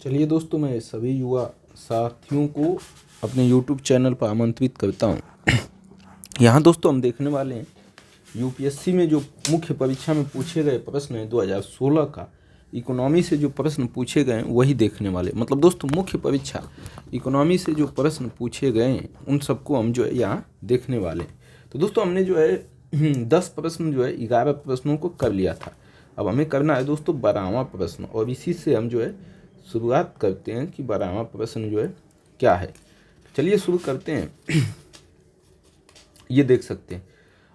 चलिए दोस्तों, मैं सभी युवा साथियों को अपने YouTube चैनल पर आमंत्रित करता हूँ। यहाँ दोस्तों हम देखने वाले हैं यूपीएससी में जो मुख्य परीक्षा में पूछे गए प्रश्न हैं 2016 का इकोनॉमी से जो प्रश्न पूछे गए हैं वही देखने वाले। मतलब दोस्तों मुख्य परीक्षा इकोनॉमी से जो प्रश्न पूछे गए हैं उन सबको हम जो है यहाँ देखने वाले हैं। तो दोस्तों हमने जो है 10 प्रश्न जो है 11 प्रश्नों को कर लिया था। अब हमें करना है दोस्तों 12वां प्रश्न, और इसी से हम जो है शुरुआत करते हैं कि 12वां प्रश्न जो है क्या है। चलिए शुरू करते हैं। ये देख सकते हैं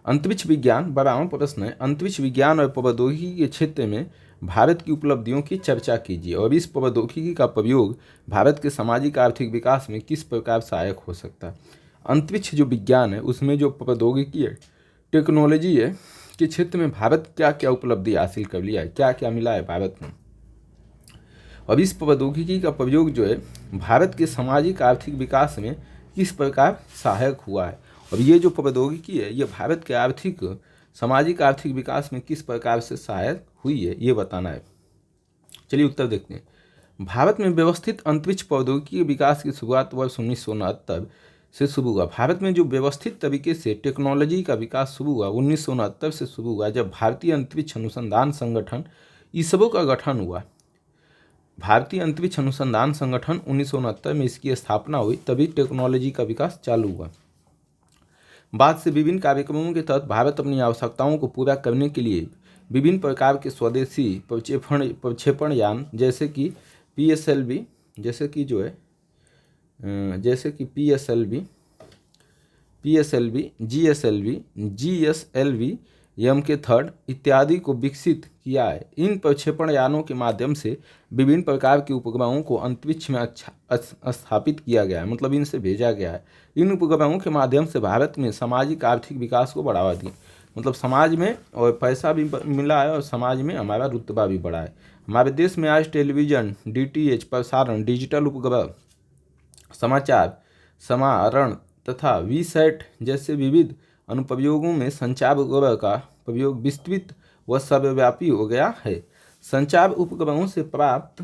अंतरिक्ष विज्ञान 12वां प्रश्न है। अंतरिक्ष विज्ञान और प्रौद्योगिकी के क्षेत्र में भारत की उपलब्धियों की चर्चा कीजिए और इस प्रौद्योगिकी का प्रयोग भारत के सामाजिक आर्थिक विकास में किस प्रकार सहायक हो सकता है। अंतरिक्ष जो विज्ञान है उसमें जो प्रौद्योगिकी है, टेक्नोलॉजी है के क्षेत्र में भारत क्या क्या उपलब्धि हासिल कर लिया है, क्या क्या मिला है भारत में। अब इस प्रौद्योगिकी का प्रयोग जो है भारत के सामाजिक आर्थिक विकास में किस प्रकार सहायक हुआ है। और ये जो प्रौद्योगिकी है ये भारत के आर्थिक सामाजिक आर्थिक विकास में किस प्रकार से सहायक हुई है, ये बताना है। चलिए उत्तर देखते हैं। भारत में व्यवस्थित अंतरिक्ष प्रौद्योगिकी के विकास की शुरुआत वर्ष 1969 से शुरू हुआ। भारत में जो व्यवस्थित तरीके से टेक्नोलॉजी का विकास शुरू हुआ 1969 से शुरू हुआ, जब भारतीय अंतरिक्ष अनुसंधान संगठन इसरो का गठन हुआ। भारतीय अंतरिक्ष अनुसंधान संगठन 1969 में इसकी स्थापना हुई, तभी टेक्नोलॉजी का विकास चालू हुआ। बाद से विभिन्न कार्यक्रमों के तहत भारत अपनी आवश्यकताओं को पूरा करने के लिए विभिन्न प्रकार के स्वदेशी प्रक्षेपण यान जैसे कि PSLV, जैसे कि GSLV, MK3 इत्यादि को विकसित किया है। इन प्रक्षेपण यानों के माध्यम से विभिन्न प्रकार के उपग्रहों को अंतरिक्ष में स्थापित किया गया है, मतलब इनसे भेजा गया है। इन उपग्रहों के माध्यम से भारत में सामाजिक आर्थिक विकास को बढ़ावा दिया, मतलब समाज में और पैसा भी मिला है और समाज में हमारा रुतबा भी बढ़ा है। हमारे देश में आज टेलीविज़न, DTH प्रसारण, डिजिटल उपग्रह, समाचार समारण तथा वीसैट जैसे विविध अनुप्रयोगों में संचार उपग्रह का प्रयोग विस्तृत व सर्वव्यापी हो गया है। संचार उपग्रहों से प्राप्त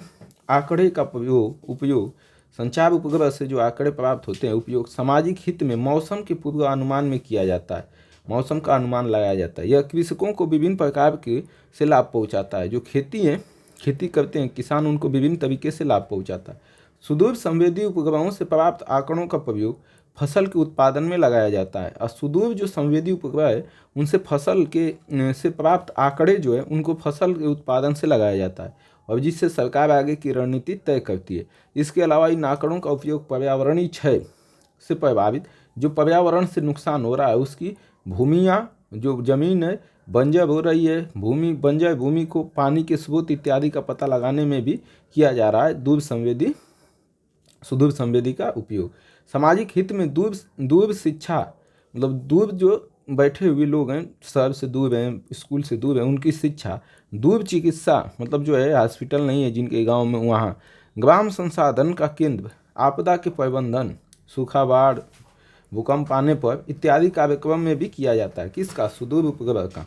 आंकड़े का उपयोग संचार उपग्रह से जो आंकड़े प्राप्त होते हैं उपयोग सामाजिक हित में मौसम के पूर्वानुमान में किया जाता है। मौसम का अनुमान लगाया जाता है। यह कृषकों को विभिन्न प्रकार के से लाभ पहुंचाता है। जो खेती करते हैं किसान, उनको विभिन्न तरीके से लाभ पहुंचाता है। सुदूर संवेदी उपग्रहों से प्राप्त आंकड़ों का प्रयोग फसल के उत्पादन में लगाया जाता है। और सुदूर जो संवेदी उपग्रह है उनसे फसल के से प्राप्त आंकड़े जो है उनको फसल के उत्पादन से लगाया जाता है, और जिससे सरकार आगे की रणनीति तय करती है। इसके अलावा इन आंकड़ों का उपयोग पर्यावरणीय क्षय से प्रभावित, जो पर्यावरण से नुकसान हो रहा है उसकी भूमियाँ, जो जमीन है बंजर हो रही है, बंजर भूमि को पानी के स्रोत इत्यादि का पता लगाने में भी किया जा रहा है सुदूर संवेदी का उपयोग। सामाजिक हित में दूर शिक्षा, मतलब दूर जो बैठे हुए लोग हैं, शहर से दूर हैं, स्कूल से दूर हैं, उनकी शिक्षा, दूर चिकित्सा, मतलब जो है हॉस्पिटल नहीं है जिनके गांव में, वहाँ ग्राम संसाधन का केंद्र, आपदा के प्रबंधन, सूखा, बाढ़, भूकंप आने पर इत्यादि कार्यक्रम में भी किया जाता है। किसका? सुदूर उपग्रह का।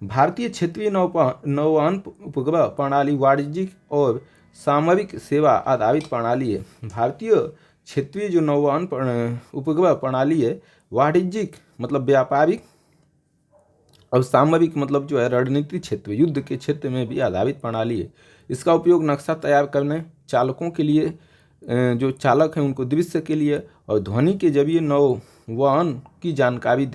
भारतीय क्षेत्रीय नौवहन उपग्रह प्रणाली वाणिज्यिक और सामरिक सेवा आधारित प्रणाली है। भारतीय क्षेत्रीय जो नौवहन उपग्रह प्रणाली है वाणिज्यिक मतलब व्यापारिक और सामरिक मतलब जो है रणनीतिक क्षेत्र, युद्ध के क्षेत्र में भी आधारित प्रणाली है। इसका उपयोग नक्शा तैयार करने, चालकों के लिए, जो चालक हैं उनको दृश्य के लिए, और ध्वनि के जरिए नौवहन की जानकारी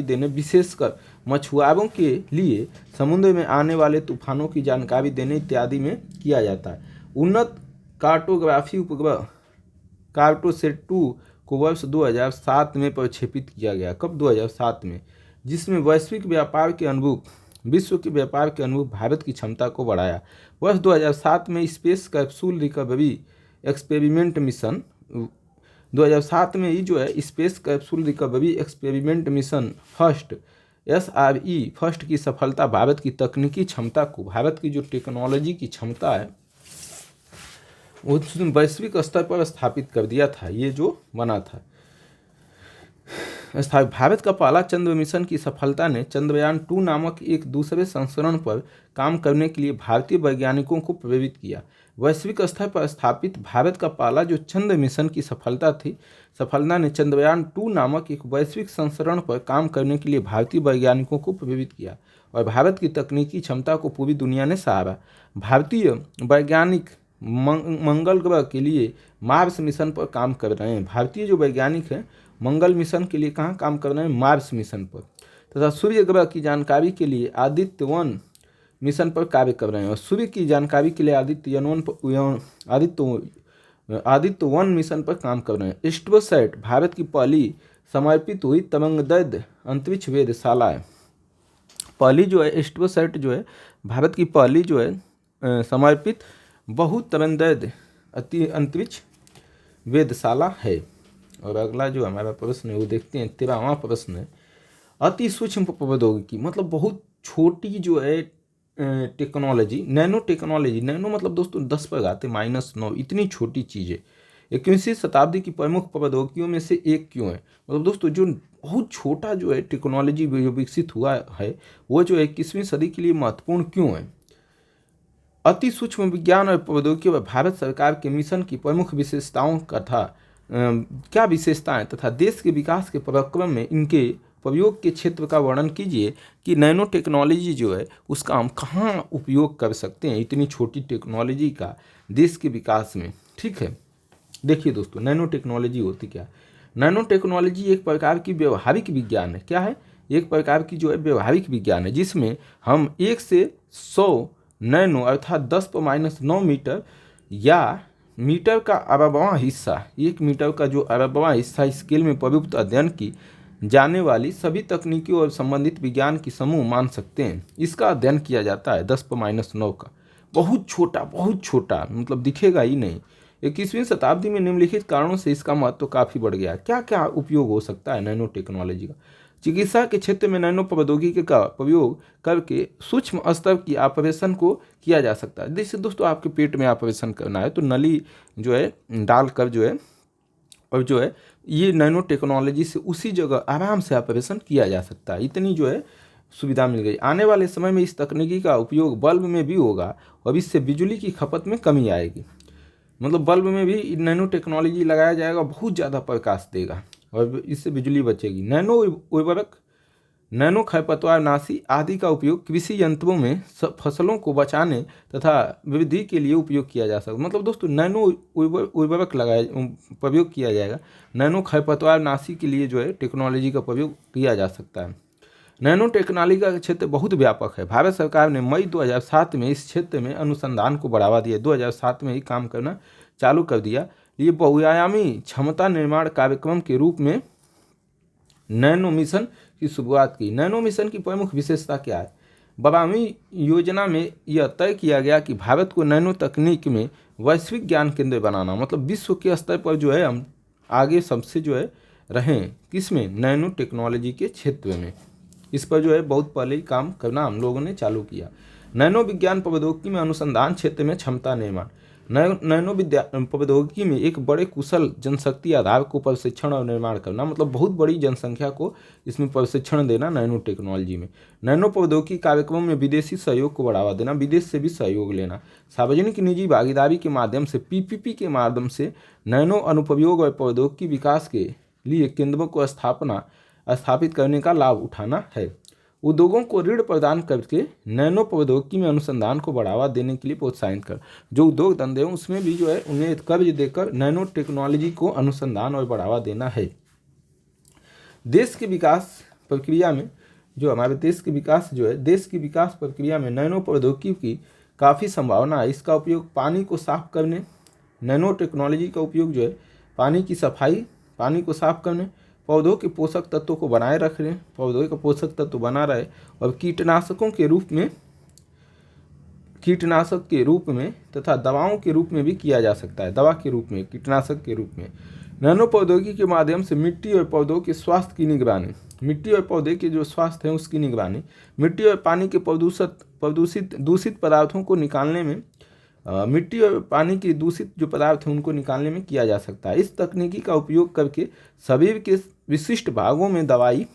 देने, विशेषकर मछुआरों के लिए समुद्र में आने वाले तूफानों की जानकारी देने इत्यादि में किया जाता है। उन्नत कार्टोग्राफी उपग्रह कार्टोसेट 2 को वर्ष 2007 में प्रक्षेपित किया गया। कब? 2007 में, जिसमें विश्व के व्यापार के अनुरूप भारत की क्षमता को बढ़ाया। वर्ष 2007 में space capsule recovery experiment mission 2007 में ही जो है space capsule recovery experiment mission first SRE की सफलता भारत की तकनीकी क्षमता को, भारत की जो टेक्नोलॉजी की क्षमता है उसने वैश्विक स्तर पर स्थापित कर दिया था। ये जो बना था स्थापित भारत का पहला चंद्र मिशन की सफलता ने चंद्रयान-2 नामक एक दूसरे संस्करण पर काम करने के लिए भारतीय वैज्ञानिकों को प्रेरित किया। वैश्विक स्तर पर स्थापित भारत का पहला जो चंद्र मिशन की सफलता ने चंद्रयान-2 नामक एक वैश्विक संस्करण पर काम करने के लिए भारतीय वैज्ञानिकों को प्रेरित किया और भारत की तकनीकी क्षमता को पूरी दुनिया ने सराहा। भारतीय वैज्ञानिक मंगल ग्रह के लिए मार्स मिशन पर काम कर रहे हैं। भारतीय जो वैज्ञानिक हैं मंगल मिशन के लिए कहाँ काम कर रहे हैं? मार्स मिशन पर। तथा सूर्य ग्रह की जानकारी के लिए आदित्य-1 मिशन पर कार्य कर रहे हैं और सूर्य की जानकारी के लिए आदित्य-1 मिशन पर काम कर रहे हैं। एस्ट्रोसैट भारत की पहली समर्पित हुई तरंगदैर्घ्य अंतरिक्ष वेधशाला है। पहली जो है एस्ट्रोसैट जो है भारत की पहली जो है समर्पित बहुतरंगदैर्घ्य अंतरिक्ष वेधशाला है। और अगला जो हमारा प्रश्न है वो देखते हैं। 13वां प्रश्न है अति सूक्ष्म प्रौद्योगिकी, मतलब बहुत छोटी जो है टेक्नोलॉजी, नैनो टेक्नोलॉजी। नैनो मतलब दोस्तों 10 पर घाते -9, इतनी छोटी चीज़ है। 21वीं शताब्दी की प्रमुख प्रौद्योगिकियों में से एक क्यों है? मतलब दोस्तों जो बहुत छोटा जो है टेक्नोलॉजी विकसित हुआ है वो जो 21वीं सदी के लिए महत्वपूर्ण क्यों है? अति सूक्ष्म विज्ञान और प्रौद्योगिकी पर भारत सरकार के मिशन की प्रमुख विशेषताओं क्या विशेषताएं तथा देश के विकास के प्रक्रम में इनके प्रयोग के क्षेत्र का वर्णन कीजिए कि नैनो टेक्नोलॉजी जो है उसका हम कहाँ उपयोग कर सकते हैं इतनी छोटी टेक्नोलॉजी का देश के विकास में। ठीक है, देखिए दोस्तों नैनो टेक्नोलॉजी होती क्या? नैनो टेक्नोलॉजी एक प्रकार की व्यवहारिक विज्ञान है। क्या है? एक प्रकार की जो है व्यवहारिक विज्ञान है जिसमें हम 1 से 100 नैनो अर्थात 10⁻⁹ मीटर या मीटर का अरबवां हिस्सा, 1 मीटर का जो अरबवां हिस्सा स्केल में प्रयुक्त अध्ययन की जाने वाली सभी तकनीकियों और संबंधित विज्ञान की समूह मान सकते हैं। इसका अध्ययन किया जाता है 10⁻⁹ का। बहुत छोटा मतलब दिखेगा ही नहीं। 21वीं शताब्दी में निम्नलिखित कारणों से इसका महत्व काफ़ी बढ़ गया। क्या क्या उपयोग हो सकता है नैनो टेक्नोलॉजी का? चिकित्सा के क्षेत्र में नैनो प्रौद्योगिकी का प्रयोग करके सूक्ष्म स्तर की ऑपरेशन को किया जा सकता है। जैसे दोस्तों आपके पेट में ऑपरेशन करना है तो नली जो है डालकर जो है और जो है ये नैनो टेक्नोलॉजी से उसी जगह आराम से ऑपरेशन किया जा सकता है। इतनी जो है सुविधा मिल गई। आने वाले समय में इस तकनीकी का उपयोग बल्ब में भी होगा और इससे बिजली की खपत में कमी आएगी। मतलब बल्ब में भी नैनो टेक्नोलॉजी लगाया जाएगा, बहुत ज़्यादा प्रकाश देगा और इससे बिजली बचेगी। नैनो उर्वरक, नैनो खरपतवारनाशी आदि का उपयोग कृषि यंत्रों में फसलों को बचाने तथा वृद्धि के लिए उपयोग किया जा सकता है। मतलब दोस्तों नैनो उर्वरक प्रयोग किया जाएगा। नैनो खरपतवारनाशी के लिए जो है टेक्नोलॉजी का प्रयोग किया जा सकता है। नैनो टेक्नोलॉजी का क्षेत्र बहुत व्यापक है। भारत सरकार ने मई 2007 में इस क्षेत्र में अनुसंधान को बढ़ावा दिया। 2007 में ही काम करना चालू कर दिया। ये बहुआयामी क्षमता निर्माण कार्यक्रम के रूप में नैनो मिशन की शुरुआत की। नैनो मिशन की प्रमुख विशेषता क्या है? बरामी योजना में यह तय किया गया कि भारत को नैनो तकनीक में वैश्विक ज्ञान केंद्र बनाना, मतलब विश्व के स्तर पर जो है हम आगे सबसे जो है रहें। किसमें? नैनो टेक्नोलॉजी के क्षेत्र में। इस पर जो है बहुत पहले ही काम करना हम लोगों ने चालू किया। नैनो विज्ञान प्रौद्योगिकी में अनुसंधान क्षेत्र में क्षमता निर्माण। नैनो विज्ञान प्रौद्योगिकी में एक बड़े कुशल जनशक्ति आधार को प्रशिक्षण और निर्माण करना, मतलब बहुत बड़ी जनसंख्या को इसमें प्रशिक्षण देना नैनो टेक्नोलॉजी में। नैनो प्रौद्योगिकी कार्यक्रमों में विदेशी सहयोग को बढ़ावा देना, विदेश से भी सहयोग लेना। सार्वजनिक निजी भागीदारी के माध्यम से PPP के माध्यम से नैनो अनुप्रयोग और प्रौद्योगिकी विकास के लिए केंद्रों को स्थापित करने का लाभ उठाना है। उद्योगों को ऋण प्रदान करके नैनो प्रौद्योगिकी में अनुसंधान को बढ़ावा देने के लिए प्रोत्साहित कर, जो उद्योग धंधे हैं उसमें भी जो है उन्हें कर्ज देकर नैनो टेक्नोलॉजी को अनुसंधान और बढ़ावा देना है। देश के विकास प्रक्रिया में जो हमारे देश के विकास जो है, देश की विकास प्रक्रिया में नैनो प्रौद्योगिकी की काफ़ी संभावना है। इसका उपयोग पानी को साफ करने, नैनो टेक्नोलॉजी का उपयोग जो है पानी की सफाई, पानी को साफ करने, पौधों के पोषक तत्वों को बनाए रखने, पौधों का पोषक तत्व बना रहे, और कीटनाशक के रूप में तथा दवाओं के रूप में भी किया जा सकता है। दवा के रूप में, कीटनाशक के रूप में। नैनो प्रौद्योगिकी के माध्यम से मिट्टी और पौधों के स्वास्थ्य की निगरानी, मिट्टी और पौधे के जो स्वास्थ्य है उसकी निगरानी, मिट्टी और पानी के दूषित पदार्थों को निकालने में मिट्टी और पानी के दूषित जो पदार्थ हैं उनको निकालने में किया जा सकता है। इस तकनीकी का उपयोग करके शरीर के विशिष्ट भागों में दवाई,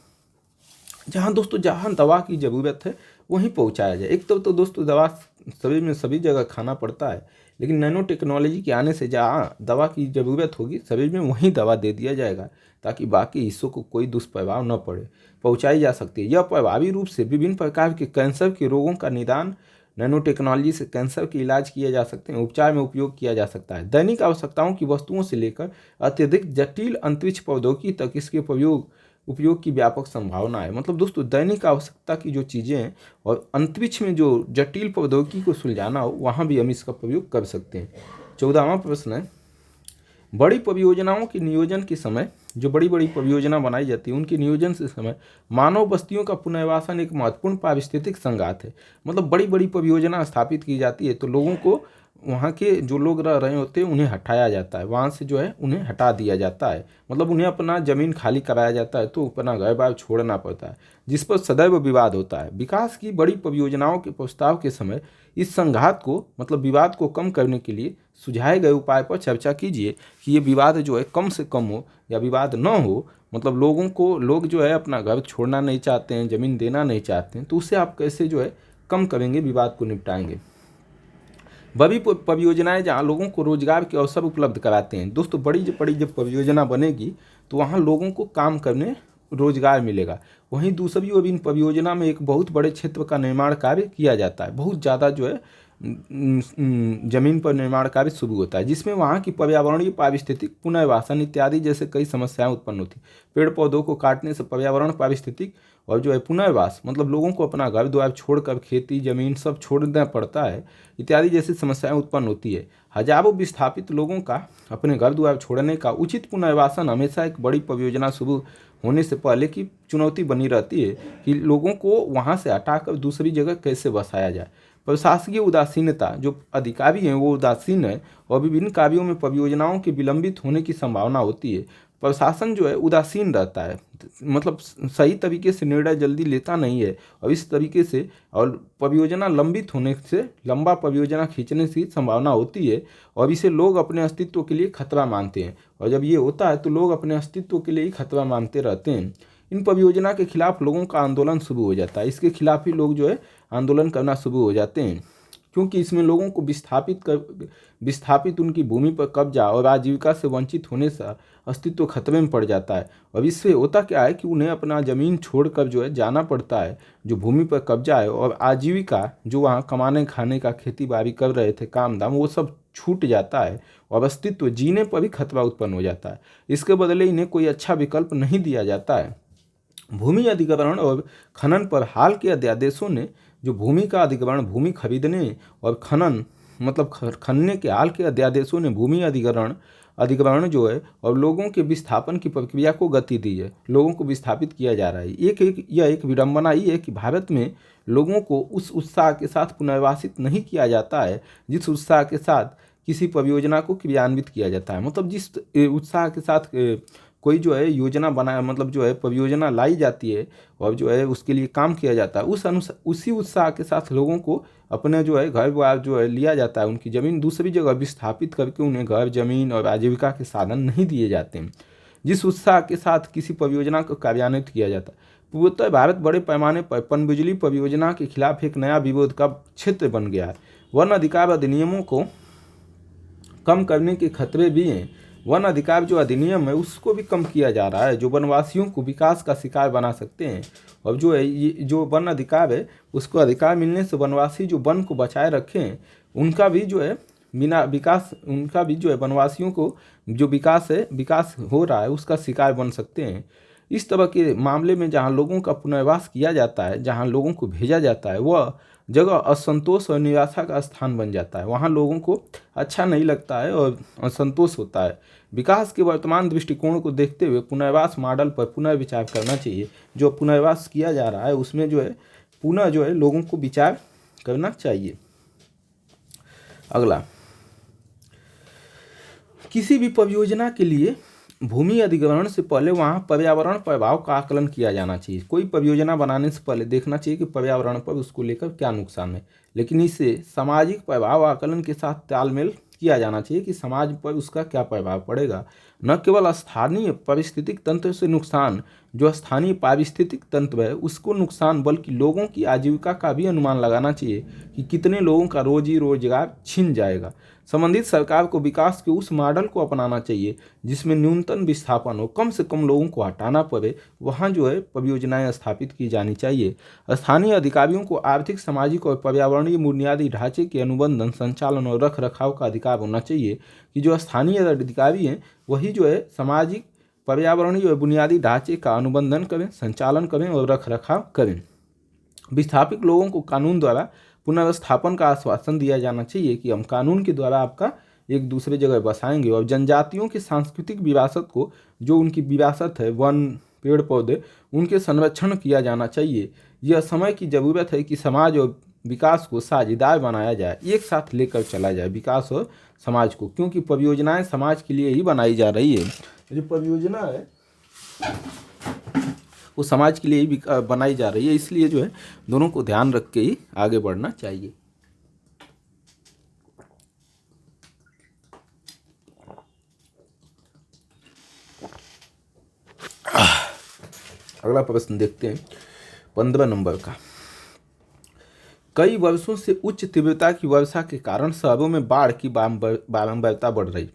जहाँ दवा की ज़रूरत है वहीं पहुँचाया जाए। एक तो दोस्तों दवा शरीर में सभी जगह खाना पड़ता है, लेकिन नैनो टेक्नोलॉजी के आने से जहाँ दवा की ज़रूरत होगी शरीर में वहीं दवा दे दिया जाएगा, ताकि बाकी हिस्सों को कोई दुष्प्रभाव न पड़े, पहुँचाई जा सकती है। यह प्रभावी रूप से विभिन्न प्रकार के कैंसर के रोगों का निदान, नैनो टेक्नोलॉजी से कैंसर के इलाज किए जा सकते हैं, उपचार में उपयोग किया जा सकता है। दैनिक आवश्यकताओं की वस्तुओं से लेकर अत्यधिक जटिल अंतरिक्ष प्रौद्योगिकी तक इसके उपयोग की व्यापक संभावना है। मतलब दोस्तों दैनिक आवश्यकता की जो चीज़ें हैं और अंतरिक्ष में जो जटिल प्रौद्योगिकी को सुलझाना हो वहाँ भी हम इसका प्रयोग कर सकते हैं। 14वां प्रश्न है, बड़ी परियोजनाओं के नियोजन के समय, जो बड़ी बड़ी परियोजना बनाई जाती है उनके नियोजन से समय मानव बस्तियों का पुनर्वासन एक महत्वपूर्ण पारिस्थितिक संघात है। मतलब बड़ी बड़ी परियोजना स्थापित की जाती है तो लोगों को, वहाँ के जो लोग रह रहे होते हैं उन्हें हटाया जाता है, वहाँ से जो है उन्हें हटा दिया जाता है। मतलब उन्हें अपना ज़मीन खाली कराया जाता है तो अपना घर बार छोड़ना पड़ता है, जिस पर सदैव विवाद होता है। विकास की बड़ी परियोजनाओं के प्रस्ताव के समय इस संघात को, मतलब विवाद को कम करने के लिए सुझाए गए उपाय पर चर्चा कीजिए कि ये विवाद जो है कम से कम हो या विवाद न हो। मतलब लोग जो है अपना घर छोड़ना नहीं चाहते हैं, ज़मीन देना नहीं चाहते हैं, तो उससे आप कैसे जो है कम करेंगे, विवाद को निपटाएंगे। बड़ी परियोजनाएं जहाँ लोगों को रोजगार के अवसर उपलब्ध कराते हैं। दोस्तों बड़ी जब परियोजना बनेगी तो वहाँ लोगों को काम करने, रोजगार मिलेगा। वहीं दूसरी ओर इन परियोजना में एक बहुत बड़े क्षेत्र का निर्माण कार्य किया जाता है, बहुत ज़्यादा जो है जमीन पर निर्माण कार्य शुरू होता है, जिसमें वहाँ की पर्यावरणीय, पारिस्थितिक, पुनर्वासन इत्यादि जैसे कई समस्याएं उत्पन्न होती। पेड़ पौधों को काटने से पर्यावरण, पारिस्थितिक और जो है पुनर्वास, मतलब लोगों को अपना घर द्वार छोड़कर खेती जमीन सब छोड़ना पड़ता है, इत्यादि जैसी समस्याएं उत्पन्न होती है। हजारों विस्थापित लोगों का अपने घर द्वार छोड़ने का उचित पुनर्वासन हमेशा एक बड़ी परियोजना शुरू होने से पहले की चुनौती बनी रहती है कि लोगों को वहाँ से हटाकर दूसरी जगह कैसे बसाया जाए। प्रशासकीय उदासीनता, जो अधिकारी हैं वो उदासीन है और विभिन्न कार्यों में परियोजनाओं के विलंबित होने की संभावना होती है। प्रशासन जो है उदासीन रहता है, मतलब सही तरीके से निर्णय जल्दी लेता नहीं है और इस तरीके से, और परियोजना लंबित होने से, लंबा परियोजना खींचने की संभावना होती है और इसे लोग अपने अस्तित्व के लिए खतरा मानते हैं। और जब ये होता है तो लोग अपने अस्तित्व के लिए ही खतरा मानते रहते हैं। इन परियोजना के खिलाफ लोगों का आंदोलन शुरू हो जाता है, इसके खिलाफ ही लोग जो है आंदोलन करना शुरू हो जाते हैं, क्योंकि इसमें लोगों को विस्थापित उनकी भूमि पर कब्जा और आजीविका से वंचित होने से अस्तित्व खतरे में पड़ जाता है। और इससे होता क्या है कि उन्हें अपना ज़मीन छोड़कर जो है जाना पड़ता है, जो भूमि पर कब्जा है, और आजीविका जो वहाँ कमाने खाने का, खेती बाड़ी कर रहे थे, काम धाम, वो सब छूट जाता है और अस्तित्व जीने पर भी खतरा उत्पन्न हो जाता है। इसके बदले इन्हें कोई अच्छा विकल्प नहीं दिया जाता है। भूमि अधिग्रहण और खनन पर हाल के अध्यादेशों ने जो भूमि का अधिग्रहण, भूमि खरीदने और खनन, मतलब खनने के हाल के अध्यादेशों ने भूमि अधिग्रहण जो है और लोगों के विस्थापन की प्रक्रिया को गति दी है। लोगों को विस्थापित किया जा रहा है। यह एक विडंबना ही है कि भारत में लोगों को उस उत्साह के साथ पुनर्वासित नहीं किया जाता है जिस उत्साह के साथ किसी परियोजना को क्रियान्वित किया जाता है। मतलब जिस उत्साह के साथ कोई जो है योजना बनाया, मतलब जो है परियोजना लाई जाती है और जो है उसके लिए काम किया जाता है, उसी उत्साह के साथ लोगों को अपने जो है घर बार जो है लिया जाता है, उनकी ज़मीन दूसरी जगह विस्थापित करके उन्हें घर, ज़मीन और आजीविका के साधन नहीं दिए जाते हैं जिस उत्साह के साथ किसी परियोजना को कार्यान्वित किया जाता है। पूर्वोत्तर भारत बड़े पैमाने पर पनबिजली परियोजना के खिलाफ एक नया विरोध का क्षेत्र बन गया है। वन अधिकार अधिनियमों को कम करने के खतरे भी हैं। वन अधिकार जो अधिनियम है उसको भी कम किया जा रहा है, जो वनवासियों को विकास का शिकार बना सकते हैं। और जो है ये जो वन अधिकार है उसको अधिकार मिलने से वनवासी जो वन को बचाए रखें, उनका भी जो है बिना विकास, उनका भी जो है वनवासियों को जो विकास हो रहा है उसका शिकार बन सकते हैं। इस तरह के मामले में जहाँ लोगों का पुनर्वास किया जाता है, जहाँ लोगों को भेजा जाता है, वह जगह असंतोष और निराशा का स्थान बन जाता है। वहाँ लोगों को अच्छा नहीं लगता है और असंतोष होता है। विकास के वर्तमान दृष्टिकोण को देखते हुए पुनर्वास मॉडल पर पुनर्विचार करना चाहिए। जो पुनर्वास किया जा रहा है उसमें जो है पुनः जो है लोगों को विचार करना चाहिए। अगला, किसी भी परियोजना के लिए भूमि अधिग्रहण से पहले वहाँ पर्यावरण प्रभाव का आकलन किया जाना चाहिए। कोई परियोजना बनाने से पहले देखना चाहिए कि पर्यावरण पर उसको लेकर क्या नुकसान है, लेकिन इसे सामाजिक प्रभाव आकलन के साथ तालमेल किया जाना चाहिए कि समाज पर उसका क्या प्रभाव पड़ेगा। न केवल स्थानीय पारिस्थितिक तंत्र से नुकसान, जो स्थानीय पारिस्थितिक तंत्र है उसको नुकसान, बल्कि लोगों की आजीविका का भी अनुमान लगाना चाहिए कि कितने लोगों का रोजी रोजगार छिन जाएगा। संबंधित सरकार को विकास के उस मॉडल को अपनाना चाहिए जिसमें न्यूनतम विस्थापन हो, कम से कम लोगों को हटाना पड़े, वहाँ जो है परियोजनाएं स्थापित की जानी चाहिए। स्थानीय अधिकारियों को आर्थिक, सामाजिक और पर्यावरणीय बुनियादी ढांचे के अनुबंधन, संचालन और रख रखाव का अधिकार होना चाहिए कि जो स्थानीय अधिकारी हैं वही जो है सामाजिक, पर्यावरणीय और बुनियादी ढांचे का अनुबंधन करें, संचालन करें और रख रखाव करें। विस्थापित लोगों को कानून द्वारा पुनर्स्थापन का आश्वासन दिया जाना चाहिए कि हम कानून के द्वारा आपका एक दूसरे जगह बसाएंगे। और जनजातियों की सांस्कृतिक विरासत को, जो उनकी विरासत है, वन, पेड़ पौधे, उनके संरक्षण किया जाना चाहिए। यह समय की ज़रूरत है कि समाज और विकास को साझेदार बनाया जाए, एक साथ लेकर चला जाए विकास और समाज को, क्योंकि परियोजनाएं समाज के लिए ही बनाई जा रही है। जो परियोजना है वो समाज के लिए ही बनाई जा रही है, इसलिए जो है दोनों को ध्यान रख के ही आगे बढ़ना चाहिए। अगला प्रश्न देखते हैं 15 नंबर का। कई वर्षों से उच्च तीव्रता की वर्षा के कारण शहरों में बाढ़ की बारंबारता बढ़ रही।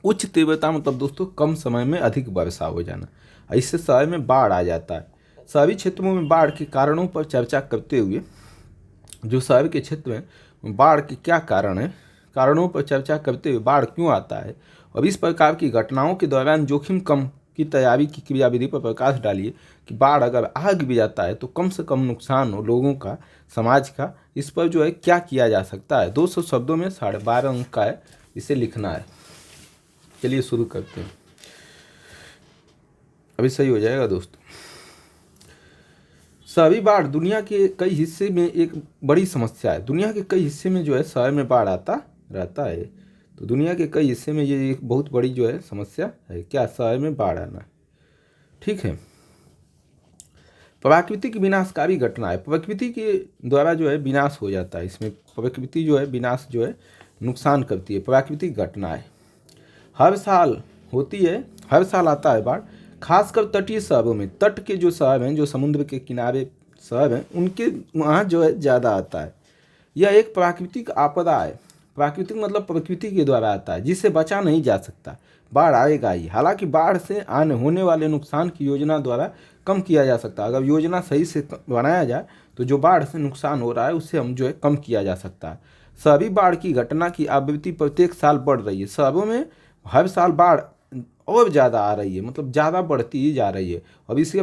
उच्च तीव्रता मतलब दोस्तों कम समय में अधिक वर्षा हो जाना, इससे शहर में बाढ़ आ जाता है। शहरी क्षेत्रों में बाढ़ के कारणों पर चर्चा करते हुए, जो शहर के क्षेत्र में बाढ़ के क्या कारण है, कारणों पर चर्चा करते हुए बाढ़ क्यों आता है और इस प्रकार की घटनाओं के दौरान जोखिम कम की तैयारी की क्रियाविधि पर प्रकाश डालिए कि बाढ़ अगर आ भी जाता है तो कम से कम नुकसान हो लोगों का, समाज का, इस पर जो है क्या किया जा सकता है। 200 शब्दों में 12.5 अंक का है, इसे लिखना है। चलिए शुरू करते हैं। अभी सही हो जाएगा दोस्तों। शहरी बाढ़ दुनिया के कई हिस्से में एक बड़ी समस्या है। दुनिया के कई हिस्से में जो है शहर में बाढ़ आता रहता है, तो दुनिया के कई हिस्से में ये एक बहुत बड़ी जो है समस्या है, क्या, शहर में बाढ़ आना। ठीक है। प्राकृतिक विनाशकारी घटना है, प्रकृति के द्वारा जो है विनाश हो जाता है, इसमें प्रकृति जो है विनाश जो है नुकसान करती है, प्राकृतिक घटना है। हर साल होती है, हर साल आता है बाढ़, खासकर तटीय शहरों में। तट के जो शहर हैं, जो समुद्र के किनारे शहर हैं, उनके वहाँ जो है ज़्यादा आता है। यह एक प्राकृतिक आपदा है। प्राकृतिक मतलब प्रकृति के द्वारा आता है, जिससे बचा नहीं जा सकता, बाढ़ आएगा ही। हालांकि बाढ़ से आने होने वाले नुकसान की योजना द्वारा कम किया जा सकता है। अगर योजना सही से बनाया जाए तो जो बाढ़ से नुकसान हो रहा है उससे हम जो है कम किया जा सकता है। शहरी बाढ़ की घटना की आवृत्ति प्रत्येक साल बढ़ रही है। शहरों में हर साल बाढ़ और ज़्यादा आ रही है, मतलब ज़्यादा बढ़ती ही जा रही है। अब इसके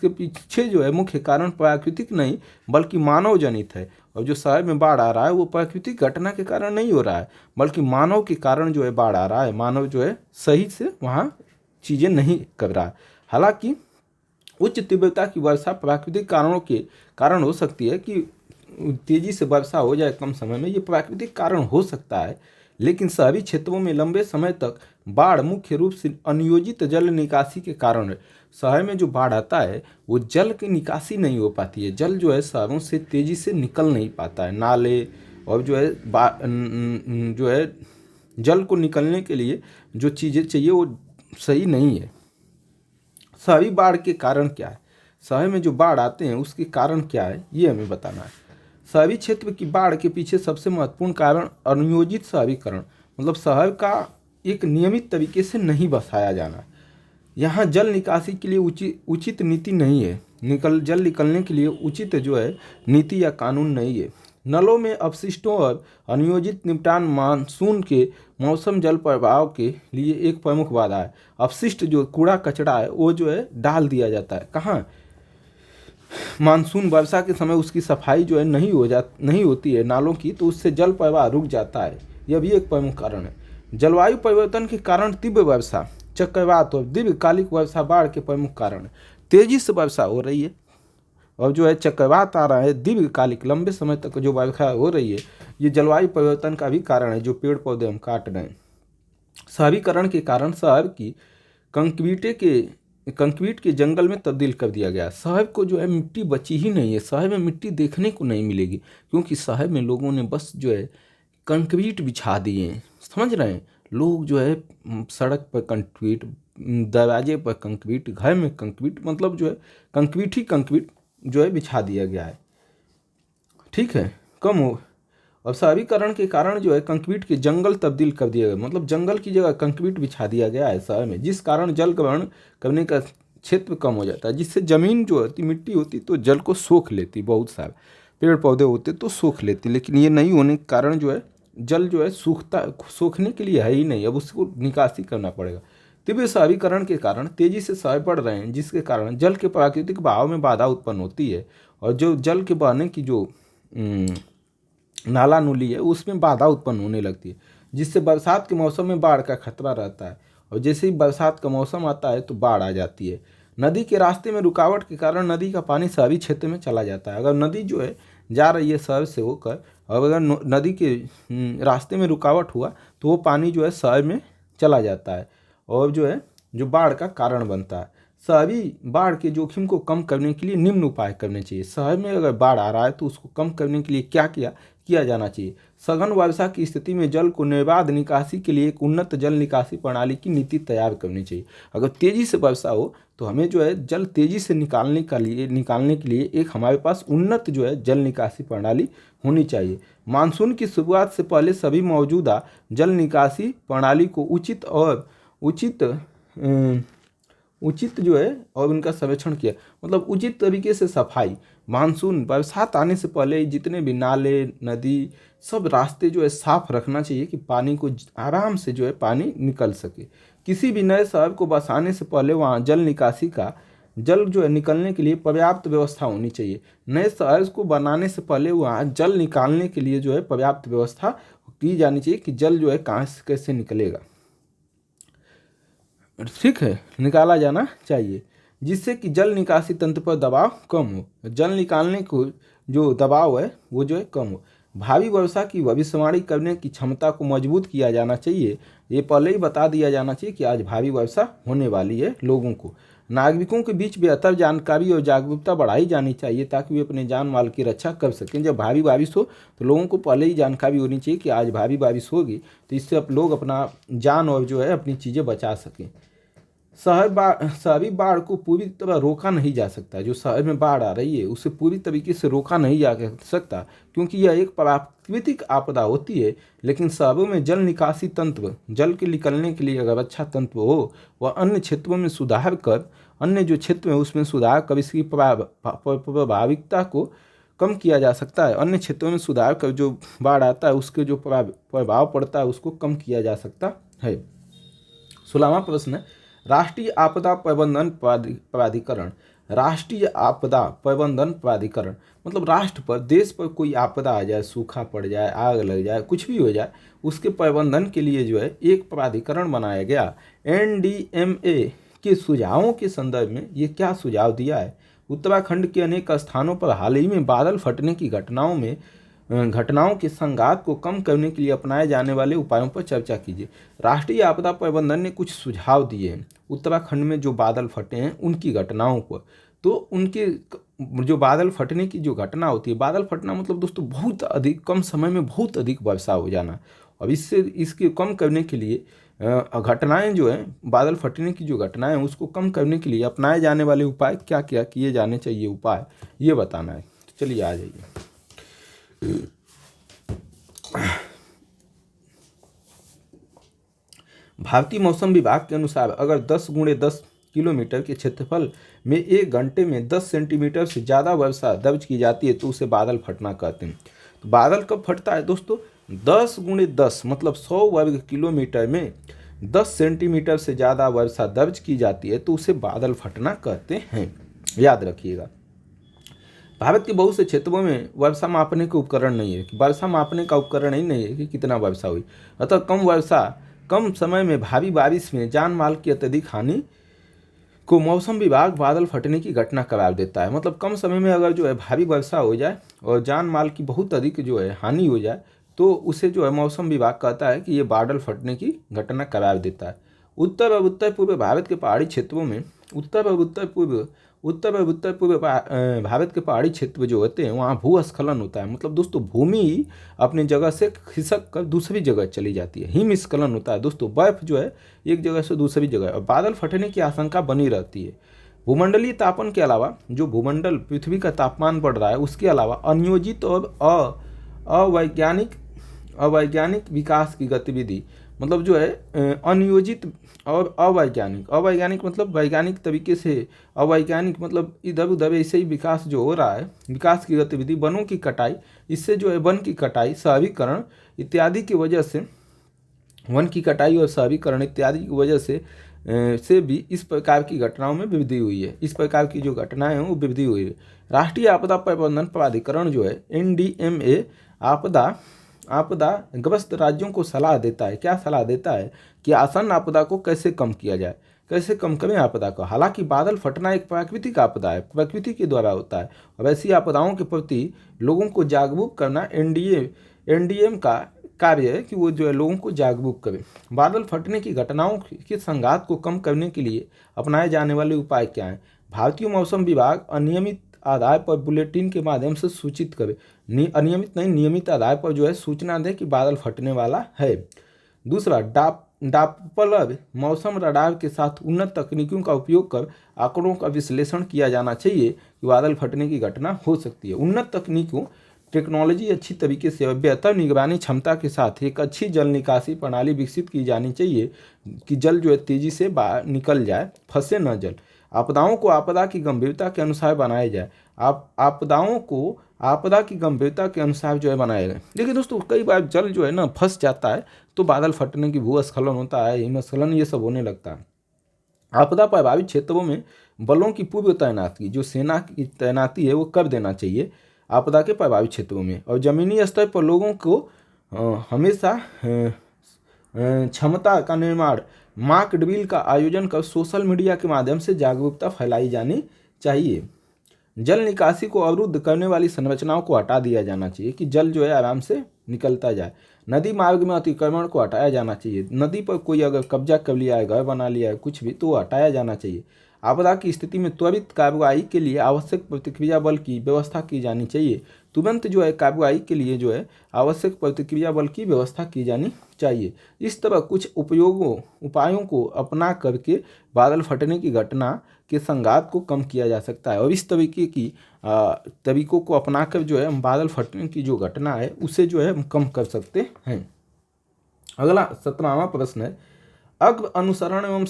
पीछे जो है मुख्य कारण प्राकृतिक नहीं बल्कि मानव जनित है। और जो शहर में बाढ़ आ रहा है वो प्राकृतिक घटना के कारण नहीं हो रहा है, बल्कि मानव के कारण जो है बाढ़ आ रहा है। मानव जो है सही से वहाँ चीज़ें नहीं कर रहा है। हालांकि उच्च तीव्रता की वर्षा प्राकृतिक कारणों के कारण हो सकती है, कि तेज़ी से वर्षा हो जाए कम समय में, ये प्राकृतिक कारण हो सकता है। लेकिन शहरी क्षेत्रों में लंबे समय तक बाढ़ मुख्य रूप से अनियोजित जल निकासी के कारण है। शहर में जो बाढ़ आता है वो जल की निकासी नहीं हो पाती है, जल जो है शहरों से तेज़ी से निकल नहीं पाता है। नाले और जो है जल को निकलने के लिए जो चीज़ें चाहिए वो सही नहीं है। शहरी बाढ़ के कारण क्या है, शहर में जो बाढ़ आते हैं उसके कारण क्या है, ये हमें बताना है। शहरी क्षेत्र की बाढ़ के पीछे सबसे महत्वपूर्ण कारण अनियोजित शहरीकरण, मतलब शहर का एक नियमित तरीके से नहीं बसाया जाना। यहाँ जल निकासी के लिए उचित नीति नहीं है, जल निकलने के लिए उचित जो है नीति या कानून नहीं है। नलों में अपशिष्टों और अनियोजित निपटान मानसून के मौसम जल प्रवाह के लिए एक प्रमुख बाधा है। अपशिष्ट जो कूड़ा कचरा है वो जो है डाल दिया जाता है, कहाँ, मानसून वर्षा के समय उसकी सफाई जो है नहीं होती है नालों की, तो उससे जल प्रवाह रुक जाता है। यह भी एक प्रमुख कारण है। जलवायु परिवर्तन के कारण तीव्र वर्षा, चक्रवात और दीर्घकालिक वर्षा बाढ़ के प्रमुख कारण है। तेजी से वर्षा हो रही है और जो है चक्रवात आ रहा है, दीर्घकालिक लंबे समय तक जो वर्षा हो रही है, ये जलवायु परिवर्तन का भी कारण है, जो पेड़ पौधे हम काट रहे हैं। शहरीकरण के कारण शहर की कंक्रीट के जंगल में तब्दील कर दिया गया। शहर को जो है मिट्टी बची ही नहीं है, शहर में मिट्टी देखने को नहीं मिलेगी, क्योंकि शहर में लोगों ने बस जो है कंक्रीट बिछा दिए हैं। समझ रहे हैं, लोग जो है सड़क पर कंक्रीट, दरवाजे पर कंक्रीट, घर में कंक्रीट, मतलब जो है कंक्रीट ही कंक्रीट जो है बिछा दिया गया है। ठीक है, कम हो। और शहरीकरण के कारण जो है कंक्रीट के जंगल तब्दील कर दिया गया, मतलब जंगल की जगह कंक्रीट बिछा दिया गया है शहर में, जिस कारण जल ग्रहण करने का क्षेत्र कम हो जाता है, जिससे जमीन जो होती, मिट्टी होती तो जल को सोख लेती, बहुत सारा पेड़ पौधे होते तो सोख लेती, लेकिन ये नहीं होने के कारण जो है जल जो है सोखने के लिए है ही नहीं, अब उसको निकासी करना पड़ेगा। तीव्र शहरीकरण के कारण तेजी से शहर बढ़ रहे हैं, जिसके कारण जल के प्राकृतिक बहाव में बाधा उत्पन्न होती है, और जो जल के बहने की जो नाला नूली है उसमें बाधा उत्पन्न होने लगती है, जिससे बरसात के मौसम में बाढ़ का खतरा रहता है, और जैसे ही बरसात का मौसम आता है तो बाढ़ आ जाती है। नदी के रास्ते में रुकावट के कारण नदी का पानी शहरी क्षेत्र में चला जाता है। अगर नदी जो है जा रही है शहर से होकर, और अगर नदी के रास्ते में रुकावट हुआ तो वो पानी जो है शहर में चला जाता है, और जो है जो बाढ़ का कारण बनता है। शहरी बाढ़ के जोखिम को कम करने के लिए निम्न उपाय करने चाहिए। शहर में अगर बाढ़ आ रहा है तो उसको कम करने के लिए क्या किया जाना चाहिए। सघन वर्षा की स्थिति में जल को निर्बाध निकासी के लिए एक उन्नत जल निकासी प्रणाली की नीति तैयार करनी चाहिए। अगर तेजी से वर्षा हो तो हमें जो है जल तेजी से निकालने के लिए एक हमारे पास उन्नत जो है जल निकासी प्रणाली होनी चाहिए। मानसून की शुरुआत से पहले सभी मौजूदा जल निकासी प्रणाली को उचित जो है और उनका सर्वेक्षण किया, मतलब उचित तरीके से सफाई। मानसून बरसात आने से पहले जितने भी नाले, नदी, सब रास्ते जो है साफ रखना चाहिए कि पानी को आराम से जो है पानी निकल सके। किसी भी नए शहर को बसाने से पहले वहाँ जल जो है निकलने के लिए पर्याप्त व्यवस्था होनी चाहिए। नए शहर को बनाने से पहले वहाँ जल निकालने के लिए जो है पर्याप्त व्यवस्था की जानी चाहिए कि जल जो है कहाँ से कैसे निकलेगा, ठीक है, निकाला जाना चाहिए, जिससे कि जल निकासी तंत्र पर दबाव कम हो, जल निकालने को जो दबाव है वो जो है कम हो। भावी वर्षा की भविष्यवाणी करने की क्षमता को मजबूत किया जाना चाहिए। ये पहले ही बता दिया जाना चाहिए कि आज भारी वर्षा होने वाली है। लोगों को, नागरिकों के बीच बेहतर जानकारी और जागरूकता बढ़ाई जानी चाहिए, ताकि वे अपने जान माल की रक्षा कर सकें। जब भारी बारिश हो तो लोगों को पहले ही जानकारी होनी चाहिए कि आज भारी बारिश होगी, तो इससे अब लोग अपना जान और जो है अपनी चीज़ें बचा सकें। शहरी बाढ़ को पूरी तरह रोका नहीं जा सकता। जो शहर में बाढ़ आ रही है उसे पूरी तरीके से रोका नहीं जा सकता, क्योंकि यह एक प्राकृतिक आपदा होती है। लेकिन शहरों में जल निकासी तंत्र, जल के निकलने के लिए अगर अच्छा तंत्र हो, वह अन्य क्षेत्रों में सुधार कर, अन्य जो क्षेत्र है उसमें सुधार कर इसकी प्रभाविकता को कम किया जा सकता है। अन्य क्षेत्रों में सुधार कर जो बाढ़ आता है उसके जो प्रभाव पड़ता है उसको कम किया जा सकता है। 16वां प्रश्न है, राष्ट्रीय आपदा प्रबंधन प्राधिकरण। राष्ट्रीय आपदा प्रबंधन प्राधिकरण मतलब राष्ट्र पर, देश पर कोई आपदा आ जाए, सूखा पड़ जाए, आग लग जाए, कुछ भी हो जाए, उसके प्रबंधन के लिए जो है एक प्राधिकरण बनाया गया। NDMA के सुझावों के संदर्भ में ये क्या सुझाव दिया है। उत्तराखंड के अनेक स्थानों पर हाल ही में बादल फटने की घटनाओं के संघात को कम करने के लिए अपनाए जाने वाले उपायों पर चर्चा कीजिए। राष्ट्रीय आपदा प्रबंधन ने कुछ सुझाव दिए हैं उत्तराखंड में जो बादल फटे हैं उनकी घटनाओं पर। तो उनके जो बादल फटने की जो घटना होती है, बादल फटना मतलब दोस्तों बहुत अधिक कम समय में बहुत अधिक वर्षा हो जाना, और इसके कम करने के लिए घटनाएं जो हैं, बादल फटने की जो घटनाएं हैं उसको कम करने के लिए अपनाए जाने वाले उपाय क्या क्या किए जाने चाहिए, उपाय ये बताना है। तो चलिए आ जाइए। भारतीय मौसम विभाग के अनुसार अगर 10x10 किलोमीटर के क्षेत्रफल में 1 घंटे में 10 सेंटीमीटर से ज़्यादा वर्षा दर्ज की जाती है तो उसे बादल फटना कहते हैं। तो बादल कब फटता है दोस्तों, 10x10 मतलब 100 वर्ग किलोमीटर में 10 सेंटीमीटर से ज़्यादा वर्षा दर्ज की जाती है तो उसे बादल फटना कहते हैं, याद रखिएगा। भारत के बहुत से क्षेत्रों में वर्षा मापने के उपकरण नहीं है, वर्षा मापने का उपकरण ही नहीं है कि कितना वर्षा हुई। अतः कम समय में भारी बारिश में जान माल की अत्यधिक हानि को मौसम विभाग बादल फटने की घटना करार देता है। मतलब कम समय में अगर जो है भारी वर्षा हो जाए और जान माल की बहुत अधिक जो है हानि हो जाए तो उसे जो है मौसम विभाग कहता है कि ये बादल फटने की घटना करार देता है। उत्तर और उत्तर पूर्व भारत के पहाड़ी क्षेत्रों में उत्तर और उत्तर पूर्व भारत के पहाड़ी क्षेत्र जो होते हैं वहाँ भूस्खलन होता है। मतलब दोस्तों भूमि अपनी जगह से खिसक कर दूसरी जगह चली जाती है, हिमस्खलन होता है दोस्तों। बर्फ जो है एक जगह से दूसरी जगह, और बादल फटने की आशंका बनी रहती है। भूमंडलीय तापन के अलावा जो भूमंडल पृथ्वी का तापमान बढ़ रहा है उसके अलावा अनियोजित और अवैज्ञानिक विकास की गतिविधि, मतलब जो है अनियोजित और अवैज्ञानिक मतलब वैज्ञानिक तरीके से, अवैज्ञानिक मतलब इधर उधर ऐसे ही विकास जो हो रहा है, विकास की गतिविधि, वनों की कटाई, इससे जो है वन की कटाई, शहरीकरण इत्यादि की वजह से, वन की कटाई और शहरीकरण इत्यादि की वजह से भी इस प्रकार की घटनाओं में वृद्धि हुई है। इस प्रकार की जो घटनाएं हैं वो वृद्धि हुई है। राष्ट्रीय आपदा प्रबंधन प्राधिकरण जो है NDMA आपदाग्रस्त राज्यों को सलाह देता है। क्या सलाह देता है? कि आसन्न आपदा को कैसे कम किया जाए, कैसे कम करें आपदा को। हालांकि बादल फटना एक प्राकृतिक आपदा है, प्रकृति के द्वारा होता है, और ऐसी आपदाओं के प्रति लोगों को जागरूक करना NDM का कार्य है कि वो जो है लोगों को जागरूक करें। बादल फटने की घटनाओं के संघात को कम करने के लिए अपनाए जाने वाले उपाय क्या हैं? भारतीय मौसम विभाग अनियमित आधार पर बुलेटिन के माध्यम से सूचित करे, नियमित आधार पर जो है सूचना दे कि बादल फटने वाला है। दूसरा, डाप्लर मौसम रडार के साथ उन्नत तकनीकों का उपयोग कर आंकड़ों का विश्लेषण किया जाना चाहिए कि बादल फटने की घटना हो सकती है। उन्नत तकनीकों टेक्नोलॉजी अच्छी तरीके से और बेहतर निगरानी क्षमता के साथ एक अच्छी जल निकासी प्रणाली विकसित की जानी चाहिए कि जल जो है तेजी से बाहर निकल जाए, फंसे न जल। आपदाओं को आपदा की गंभीरता के अनुसार बनाया जाए। आपदाओं को आपदा की गंभीरता के अनुसार जो है बनाया जाए। देखिए दोस्तों, कई बार जल जो है ना फंस जाता है तो बादल फटने की, भूस्खलन होता है, हिमस्खलन, ये सब होने लगता है। आपदा प्रभावित क्षेत्रों में बलों की पूर्व तैनाती, जो सेना की तैनाती है वो कर देना चाहिए आपदा के प्रभावित क्षेत्रों में। और जमीनी स्तर पर लोगों को हमेशा क्षमता का निर्माण, मॉक ड्रिल का आयोजन कर सोशल मीडिया के माध्यम से जागरूकता फैलाई जानी चाहिए। जल निकासी को अवरुद्ध करने वाली संरचनाओं को हटा दिया जाना चाहिए कि जल जो है आराम से निकलता जाए। नदी मार्ग में अतिक्रमण को हटाया जाना चाहिए। नदी पर कोई अगर कब्जा कर लिया है, घर बना लिया है, कुछ भी, तो हटाया जाना चाहिए। आपदा की स्थिति में त्वरित कार्रवाई के लिए आवश्यक प्रतिक्रिया बल की व्यवस्था की जानी चाहिए। तुरंत जो है कार्रवाई के लिए जो है आवश्यक प्रतिक्रिया बल की व्यवस्था की जानी चाहिए। इस तरह कुछ उपायों को अपना करके बादल फटने की घटना के संघात को कम किया जा सकता है। और इस तरीके की तरीकों को अपनाकर जो है हम बादल फटने की जो घटना है उसे जो है हम कम कर सकते हैं। अगला 17वां प्रश्न है, अग्र अनुसरण एवं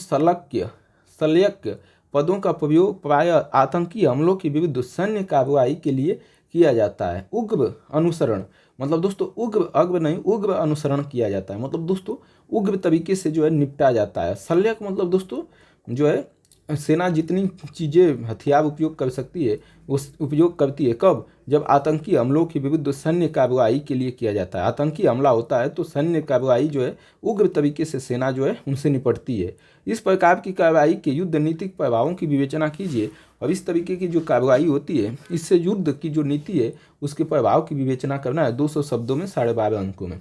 शल्यक पदों का प्रयोग प्रायः आतंकी हमलों के विरुद्ध सैन्य कार्रवाई के लिए किया जाता है। उग्र अनुसरण मतलब दोस्तों उग्र अनुसरण किया जाता है, मतलब दोस्तों उग्र तरीके से जो है निपटा जाता है। शल्यक मतलब दोस्तों जो है सेना जितनी चीज़ें हथियार उपयोग कर सकती है उस उपयोग करती है। कब? जब आतंकी हमलों के विरुद्ध सैन्य कार्रवाई के लिए किया जाता है। आतंकी हमला होता है तो सैन्य कार्रवाई जो है उग्र तरीके से सेना जो है उनसे निपटती है। इस प्रकार की कार्रवाई के युद्ध नीतिक प्रभावों की विवेचना कीजिए। और इस तरीके की जो कार्रवाई होती है इससे युद्ध की जो नीति है उसके प्रभाव की विवेचना करना है 200 शब्दों में 12.5 अंकों में।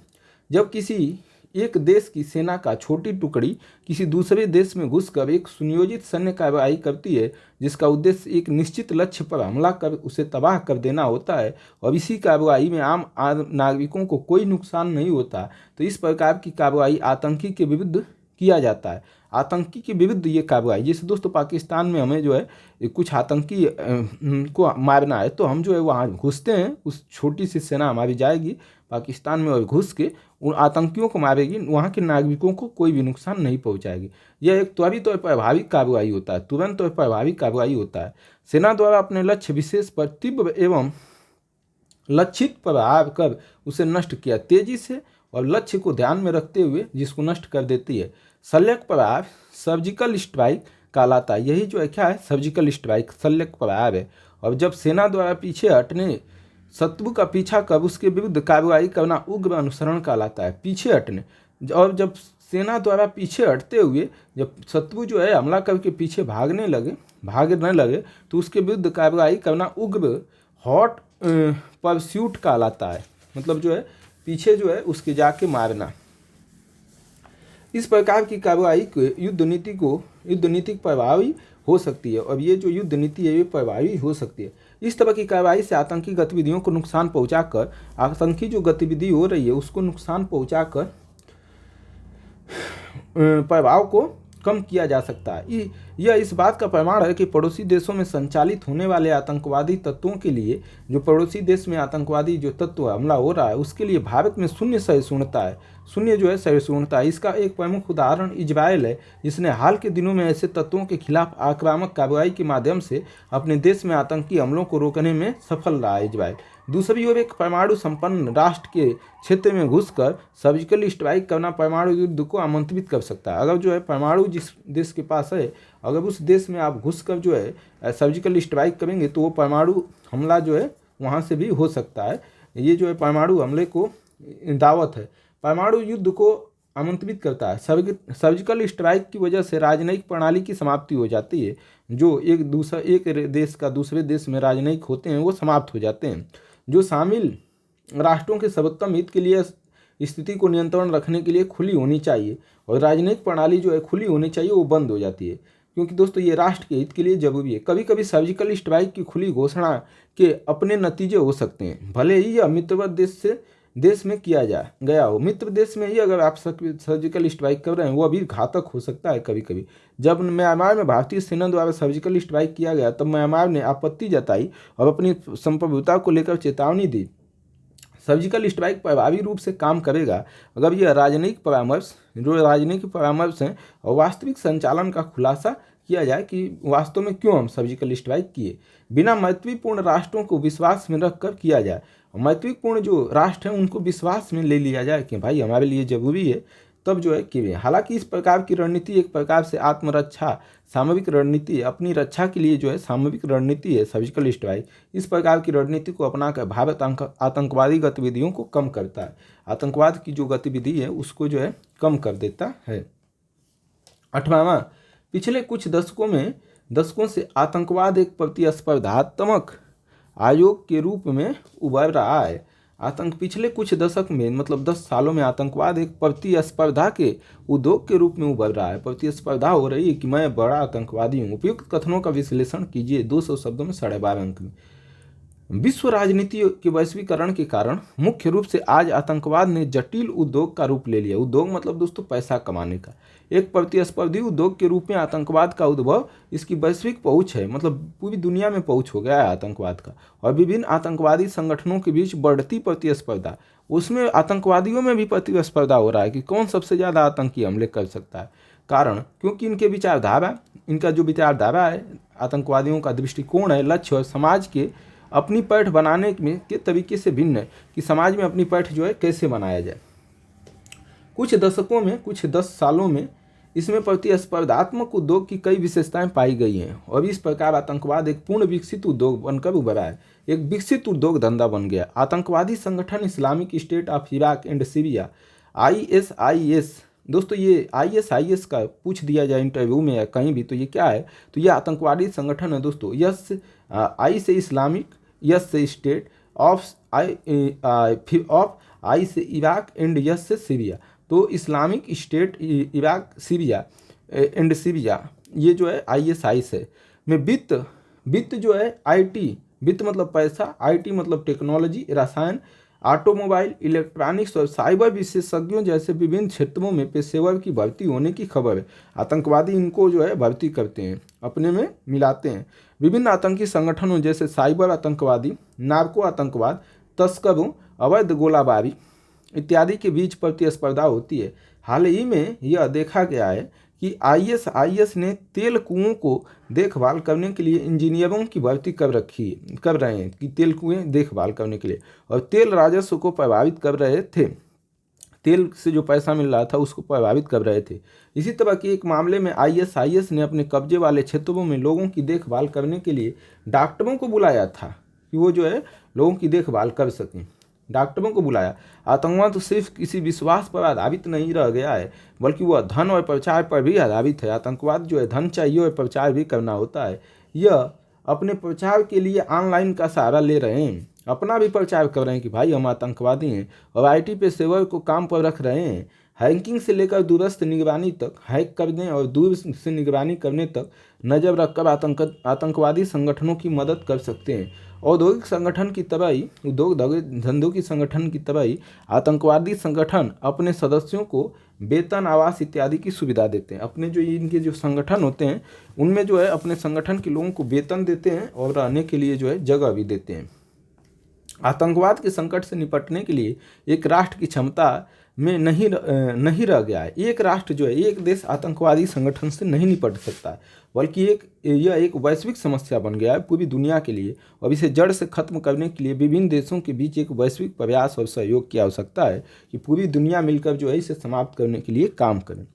जब किसी एक देश की सेना का छोटी टुकड़ी किसी दूसरे देश में घुसकर एक सुनियोजित सैन्य कार्रवाई करती है जिसका उद्देश्य एक निश्चित लक्ष्य पर हमला कर उसे तबाह कर देना होता है, और इसी कार्रवाई में आम नागरिकों को कोई नुकसान नहीं होता, तो इस प्रकार की कार्रवाई आतंकी के विरुद्ध किया जाता है। आतंकी के विरुद्ध ये कार्रवाई, जैसे दोस्तों पाकिस्तान में हमें जो है कुछ आतंकी को मारना है तो हम जो है वहाँ घुसते हैं, उस छोटी सी सेना हमारी जाएगी पाकिस्तान में और घुस के उन आतंकियों को मारेगी, वहाँ के नागरिकों को कोई भी नुकसान नहीं पहुँचाएगी। यह एक त्वरित और प्रभावी कार्रवाई होता है, तुरंत और प्रभावी कार्रवाई होता है। सेना द्वारा अपने लक्ष्य विशेष पर तीव्र एवं लक्षित प्रभाव कर उसे नष्ट किया तेजी से और लक्ष्य को ध्यान में रखते हुए जिसको नष्ट कर देती है। शल्यक प्रभाव सर्जिकल स्ट्राइक कहलाता है। यही जो है क्या है, सर्जिकल स्ट्राइक शल्यक प्रभाव है। और जब सेना द्वारा पीछे हटने शत्रु का पीछा कर उसके विरुद्ध कार्रवाई करना उग्र अनुसरण कहलाता है। पीछे हटने, और जब सेना द्वारा पीछे हटते हुए जब शत्रु जो है हमला करके पीछे भागने लगे तो उसके विरुद्ध कार्रवाई करना उग्र हॉट परस्यूट कहलाता है। मतलब जो है पीछे जो है उसके जाके मारना। इस प्रकार की कार्रवाई युद्ध नीति प्रभावी हो सकती है। और ये जो युद्ध नीति है ये प्रभावी हो सकती है। इस तरह की कार्रवाई से आतंकी गतिविधियों को नुकसान पहुंचाकर, आतंकी जो गतिविधि हो रही है उसको नुकसान पहुंचाकर प्रभाव को कम किया जा सकता है। यह इस बात का प्रमाण है कि पड़ोसी देशों में संचालित होने वाले आतंकवादी तत्वों के लिए, जो पड़ोसी देश में आतंकवादी जो तत्व हमला हो रहा है उसके लिए भारत में शून्य सहिष्णुता है। इसका एक प्रमुख उदाहरण इजरायल है, जिसने हाल के दिनों में ऐसे तत्वों के खिलाफ आक्रामक कार्रवाई के माध्यम से अपने देश में आतंकी हमलों को रोकने में सफल रहा है इजरायल। दूसरी ओर एक परमाणु संपन्न राष्ट्र के क्षेत्र में घुसकर सर्जिकल स्ट्राइक करना परमाणु युद्ध को आमंत्रित कर सकता है। अगर जो है परमाणु जिस देश के पास है, अगर उस देश में आप घुसकर जो है सर्जिकल स्ट्राइक करेंगे तो वो परमाणु हमला जो है वहाँ से भी हो सकता है। ये जो है परमाणु हमले को दावत है, परमाणु युद्ध को आमंत्रित करता है। सर्जिकल स्ट्राइक की वजह से राजनयिक प्रणाली की समाप्ति हो जाती है। जो एक देश का दूसरे देश में राजनयिक होते हैं वो समाप्त हो जाते हैं। जो शामिल राष्ट्रों के सर्वोत्तम हित के लिए स्थिति को नियंत्रण रखने के लिए खुली होनी चाहिए, और राजनयिक प्रणाली जो है खुली होनी चाहिए वो बंद हो जाती है, क्योंकि दोस्तों ये राष्ट्र के हित के लिए जरूरी है। कभी कभी सर्जिकल स्ट्राइक की खुली घोषणा के अपने नतीजे हो सकते हैं, भले ही यह मित्रवत देश में किया गया हो। मित्र देश में ही अगर आप सर्जिकल स्ट्राइक कर रहे हैं वो अभी घातक हो सकता है। कभी कभी जब म्यांमार में भारतीय सेना द्वारा सर्जिकल स्ट्राइक किया गया तब म्यांमार ने आपत्ति जताई और अपनी संप्रभुता को लेकर चेतावनी दी। सर्जिकल स्ट्राइक प्रभावी रूप से काम करेगा अगर यह राजनयिक परामर्श हैं और वास्तविक संचालन का खुलासा किया जाए कि वास्तव में क्यों हम सर्जिकल स्ट्राइक किए, बिना मैत्रीपूर्ण राष्ट्रों को विश्वास में रखकर किया जाए। और मैत्रीपूर्ण जो राष्ट्र हैं उनको विश्वास में ले लिया जाए कि भाई हमारे लिए जरूरी है, तब जो है कि हालांकि इस प्रकार की रणनीति एक प्रकार से आत्मरक्षा सामरिक रणनीति है, अपनी रक्षा के लिए जो है सामरिक रणनीति है सर्जिकल स्ट्राइक। इस प्रकार की रणनीति को अपनाकर भारत आतंकवादी गतिविधियों को कम करता है, आतंकवाद की जो गतिविधि है उसको जो है कम कर देता है। 8वां, पिछले कुछ दशकों से आतंकवाद एक प्रतिस्पर्धात्मक आयोग के रूप में उभर रहा है। पिछले कुछ दशक में मतलब 10 सालों में आतंकवाद एक प्रतिस्पर्धा के उद्योग के रूप में उभर रहा है। प्रतिस्पर्धा हो रही है कि मैं बड़ा आतंकवादी हूँ। उपयुक्त कथनों का विश्लेषण कीजिए 200 शब्दों में 12.5 अंक में। विश्व राजनीति के वैश्वीकरण के कारण मुख्य रूप से आज आतंकवाद ने जटिल उद्योग का रूप ले लिया। उद्योग मतलब दोस्तों पैसा कमाने का। एक प्रतिस्पर्धी उद्योग के रूप में आतंकवाद का उद्भव, इसकी वैश्विक पहुंच है, मतलब पूरी दुनिया में पहुंच हो गया है आतंकवाद का। और विभिन्न आतंकवादी संगठनों के बीच बढ़ती प्रतिस्पर्धा, उसमें आतंकवादियों में भी प्रतिस्पर्धा हो रहा है कि कौन सबसे ज़्यादा आतंकी हमले कर सकता है। कारण क्योंकि इनका जो विचारधारा है, आतंकवादियों का दृष्टिकोण है, लक्ष्य और समाज के अपनी पैठ बनाने में के तरीके से भिन्न है कि समाज में अपनी पैठ जो है कैसे बनाया जाए। कुछ 10 सालों में इसमें प्रतिस्पर्धात्मक उद्योग की कई विशेषताएं पाई गई हैं और इस प्रकार आतंकवाद एक पूर्ण विकसित उद्योग बनकर उभरा है, एक विकसित उद्योग धंधा बन गया। आतंकवादी संगठन Islamic state of Iraq and Syria ISIS, दोस्तों ये ISIS का पूछ दिया जाए इंटरव्यू में या कहीं भी तो ये क्या है, तो ये आतंकवादी संगठन है दोस्तों। I से इस्लामिक, S से स्टेट, ऑफ I से इराक एंड S से सीरिया। तो Islamic state Iraq Syria and Syria ये जो है ISIS है। में वित्त जो है IT, वित्त मतलब पैसा, IT मतलब टेक्नोलॉजी, रसायन, ऑटोमोबाइल, इलेक्ट्रॉनिक्स और साइबर विशेषज्ञों जैसे विभिन्न क्षेत्रों में पेशेवर की भर्ती होने की खबर है। आतंकवादी इनको जो है भर्ती करते हैं, अपने में मिलाते हैं। विभिन्न आतंकी संगठनों जैसे साइबर आतंकवादी, नार्को आतंकवाद, तस्करों, अवैध गोलाबारी इत्यादि के बीच प्रतिस्पर्धा होती है। हाल ही में यह देखा गया है कि ISIS ने तेल कुओं को देखभाल करने के लिए इंजीनियरों की भर्ती कर रहे हैं कि तेल कुएं देखभाल करने के लिए, और तेल राजस्व को प्रभावित कर रहे थे। तेल से जो पैसा मिल रहा था उसको प्रभावित कर रहे थे। इसी तरह के एक मामले में ISIS ने अपने कब्जे वाले क्षेत्रों में लोगों की देखभाल करने के लिए डॉक्टरों को बुलाया था कि वो जो है लोगों की देखभाल कर सकें। डॉक्टरों को बुलाया। आतंकवाद तो सिर्फ किसी विश्वास पर आधारित नहीं रह गया है, बल्कि वह धन और प्रचार पर भी आधारित है। आतंकवाद जो है धन चाहिए और प्रचार भी करना होता है। यह अपने प्रचार के लिए ऑनलाइन का सहारा ले रहे हैं। अपना भी प्रचार कर रहे हैं कि भाई हम आतंकवादी हैं, और आईटी पेशेवर को काम पर रख रहे हैं। हैकिंग से लेकर दूरस्थ निगरानी तक, हैक करने और दूर से निगरानी करने तक नजर रखकर आतंकवादी संगठनों की मदद कर सकते हैं। औद्योगिक संगठन की तरह ही, उद्योग धंधों की संगठन की तरह ही आतंकवादी संगठन अपने सदस्यों को वेतन, आवास इत्यादि की सुविधा देते हैं। अपने जो इनके जो संगठन होते हैं उनमें जो है अपने संगठन के लोगों को वेतन देते हैं और रहने के लिए जो है जगह भी देते हैं। आतंकवाद के संकट से निपटने के लिए एक राष्ट्र की क्षमता में नहीं रह गया है। एक राष्ट्र जो है, एक देश आतंकवादी संगठन से नहीं निपट सकता है, बल्कि यह एक वैश्विक समस्या बन गया है पूरी दुनिया के लिए। और इसे जड़ से खत्म करने के लिए विभिन्न देशों के बीच एक वैश्विक प्रयास और सहयोग की आवश्यकता है कि पूरी दुनिया मिलकर जो है इसे समाप्त करने के लिए काम करें।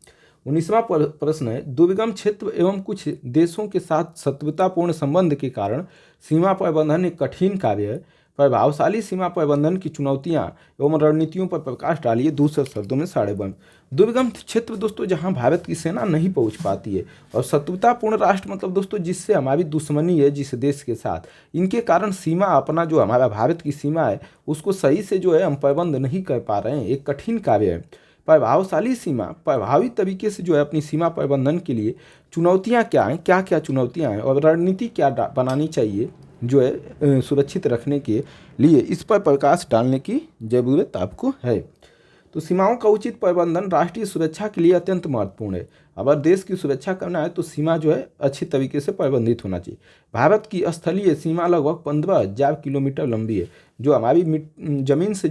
19वां प्रश्न है, दुर्गम क्षेत्र एवं कुछ देशों के साथ शत्रुतापूर्ण संबंध के कारण सीमा प्रबंधन एक कठिन कार्य है। प्रभावशाली सीमा प्रबंधन की चुनौतियां एवं रणनीतियों पर प्रकाश डालिए दूसरे शब्दों में साड़े बंद। दुर्गम क्षेत्र दोस्तों जहां भारत की सेना नहीं पहुंच पाती है, और शत्रुतापूर्ण राष्ट्र मतलब दोस्तों जिससे हमारी दुश्मनी है जिस देश के साथ, इनके कारण सीमा अपना जो हमारा भारत की सीमा है उसको सही से जो है हम प्रबंध नहीं कर पा रहे हैं। एक कठिन कार्य है। प्रभावशाली सीमा प्रभावी तरीके से जो है अपनी सीमा प्रबंधन के लिए चुनौतियाँ क्या हैं, क्या क्या चुनौतियाँ हैं और रणनीति क्या बनानी चाहिए जो है सुरक्षित रखने के लिए, इस पर प्रकाश डालने की ज़रूरत आपको है। तो सीमाओं का उचित प्रबंधन राष्ट्रीय सुरक्षा के लिए अत्यंत महत्वपूर्ण है। अगर देश की सुरक्षा करना है तो सीमा जो है अच्छी तरीके से प्रबंधित होना चाहिए। भारत की स्थलीय सीमा लगभग 15,000 किलोमीटर लंबी है। जो हमारी जमीन से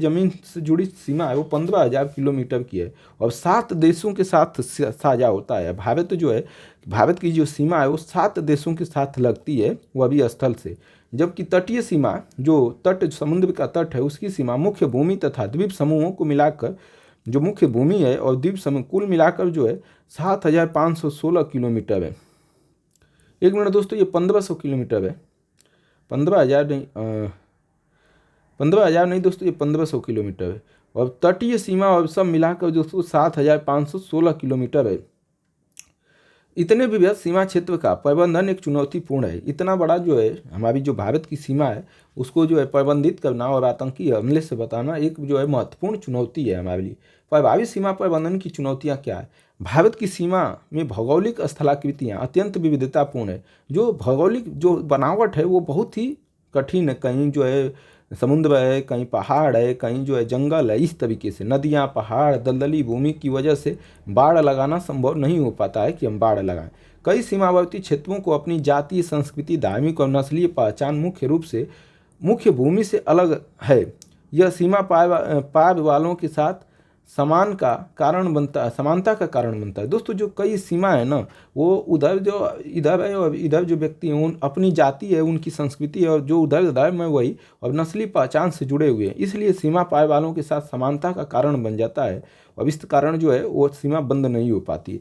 जुड़ी सीमा है वो 15,000 किलोमीटर की है और 7 देशों के साथ साझा होता है। भारत जो है, भारत की जो सीमा है वो 7 देशों के साथ लगती है, वह भी स्थल से। जबकि तटीय सीमा, जो समुद्र का तट है, उसकी सीमा मुख्य भूमि तथा द्वीप समूहों को मिलाकर, जो मुख्य भूमि है और द्वीप समूह कुल मिलाकर जो है 7,516 किलोमीटर है। एक मिनट दोस्तों, ये 1,500 किलोमीटर है, 15,000 नहीं, 15,000 नहीं दोस्तों, ये 1,500 किलोमीटर है। और तटीय सीमा और सब मिलाकर दोस्तों 7,516 किलोमीटर है। इतने विविध सीमा क्षेत्र का प्रबंधन एक चुनौतीपूर्ण है। इतना बड़ा जो है हमारी जो भारत की सीमा है उसको जो है प्रबंधित करना और आतंकी हमले से बताना एक जो है महत्वपूर्ण चुनौती है हमारे लिए। प्रभावी सीमा प्रबंधन की चुनौतियाँ क्या है? भारत की सीमा में भौगोलिक स्थलाकृतियाँ अत्यंत विविधतापूर्ण है। जो भौगोलिक जो बनावट है वो बहुत ही कठिन है। कहीं जो है समुद्र है, कहीं पहाड़ है, कहीं जो है जंगल है। इस तरीके से नदियाँ, पहाड़, दलदली भूमि की वजह से बाढ़ लगाना संभव नहीं हो पाता है कि हम बाढ़ लगाएं। कई सीमावर्ती क्षेत्रों को अपनी जातीय, संस्कृति, धार्मिक और नस्लीय पहचान मुख्य रूप से मुख्य भूमि से अलग है। यह सीमा पार वालों के साथ समानता का कारण बनता है। दोस्तों जो कई सीमा है ना, वो उधर जो इधर है और इधर जो व्यक्ति हैं उन अपनी जाति है, उनकी संस्कृति है, और जो उधर धर्म है वही, और नस्ली पहचान से जुड़े हुए हैं। इसलिए सीमा पार वालों के साथ समानता का कारण बन जाता है और इस कारण जो है वो सीमा बंद नहीं हो पाती।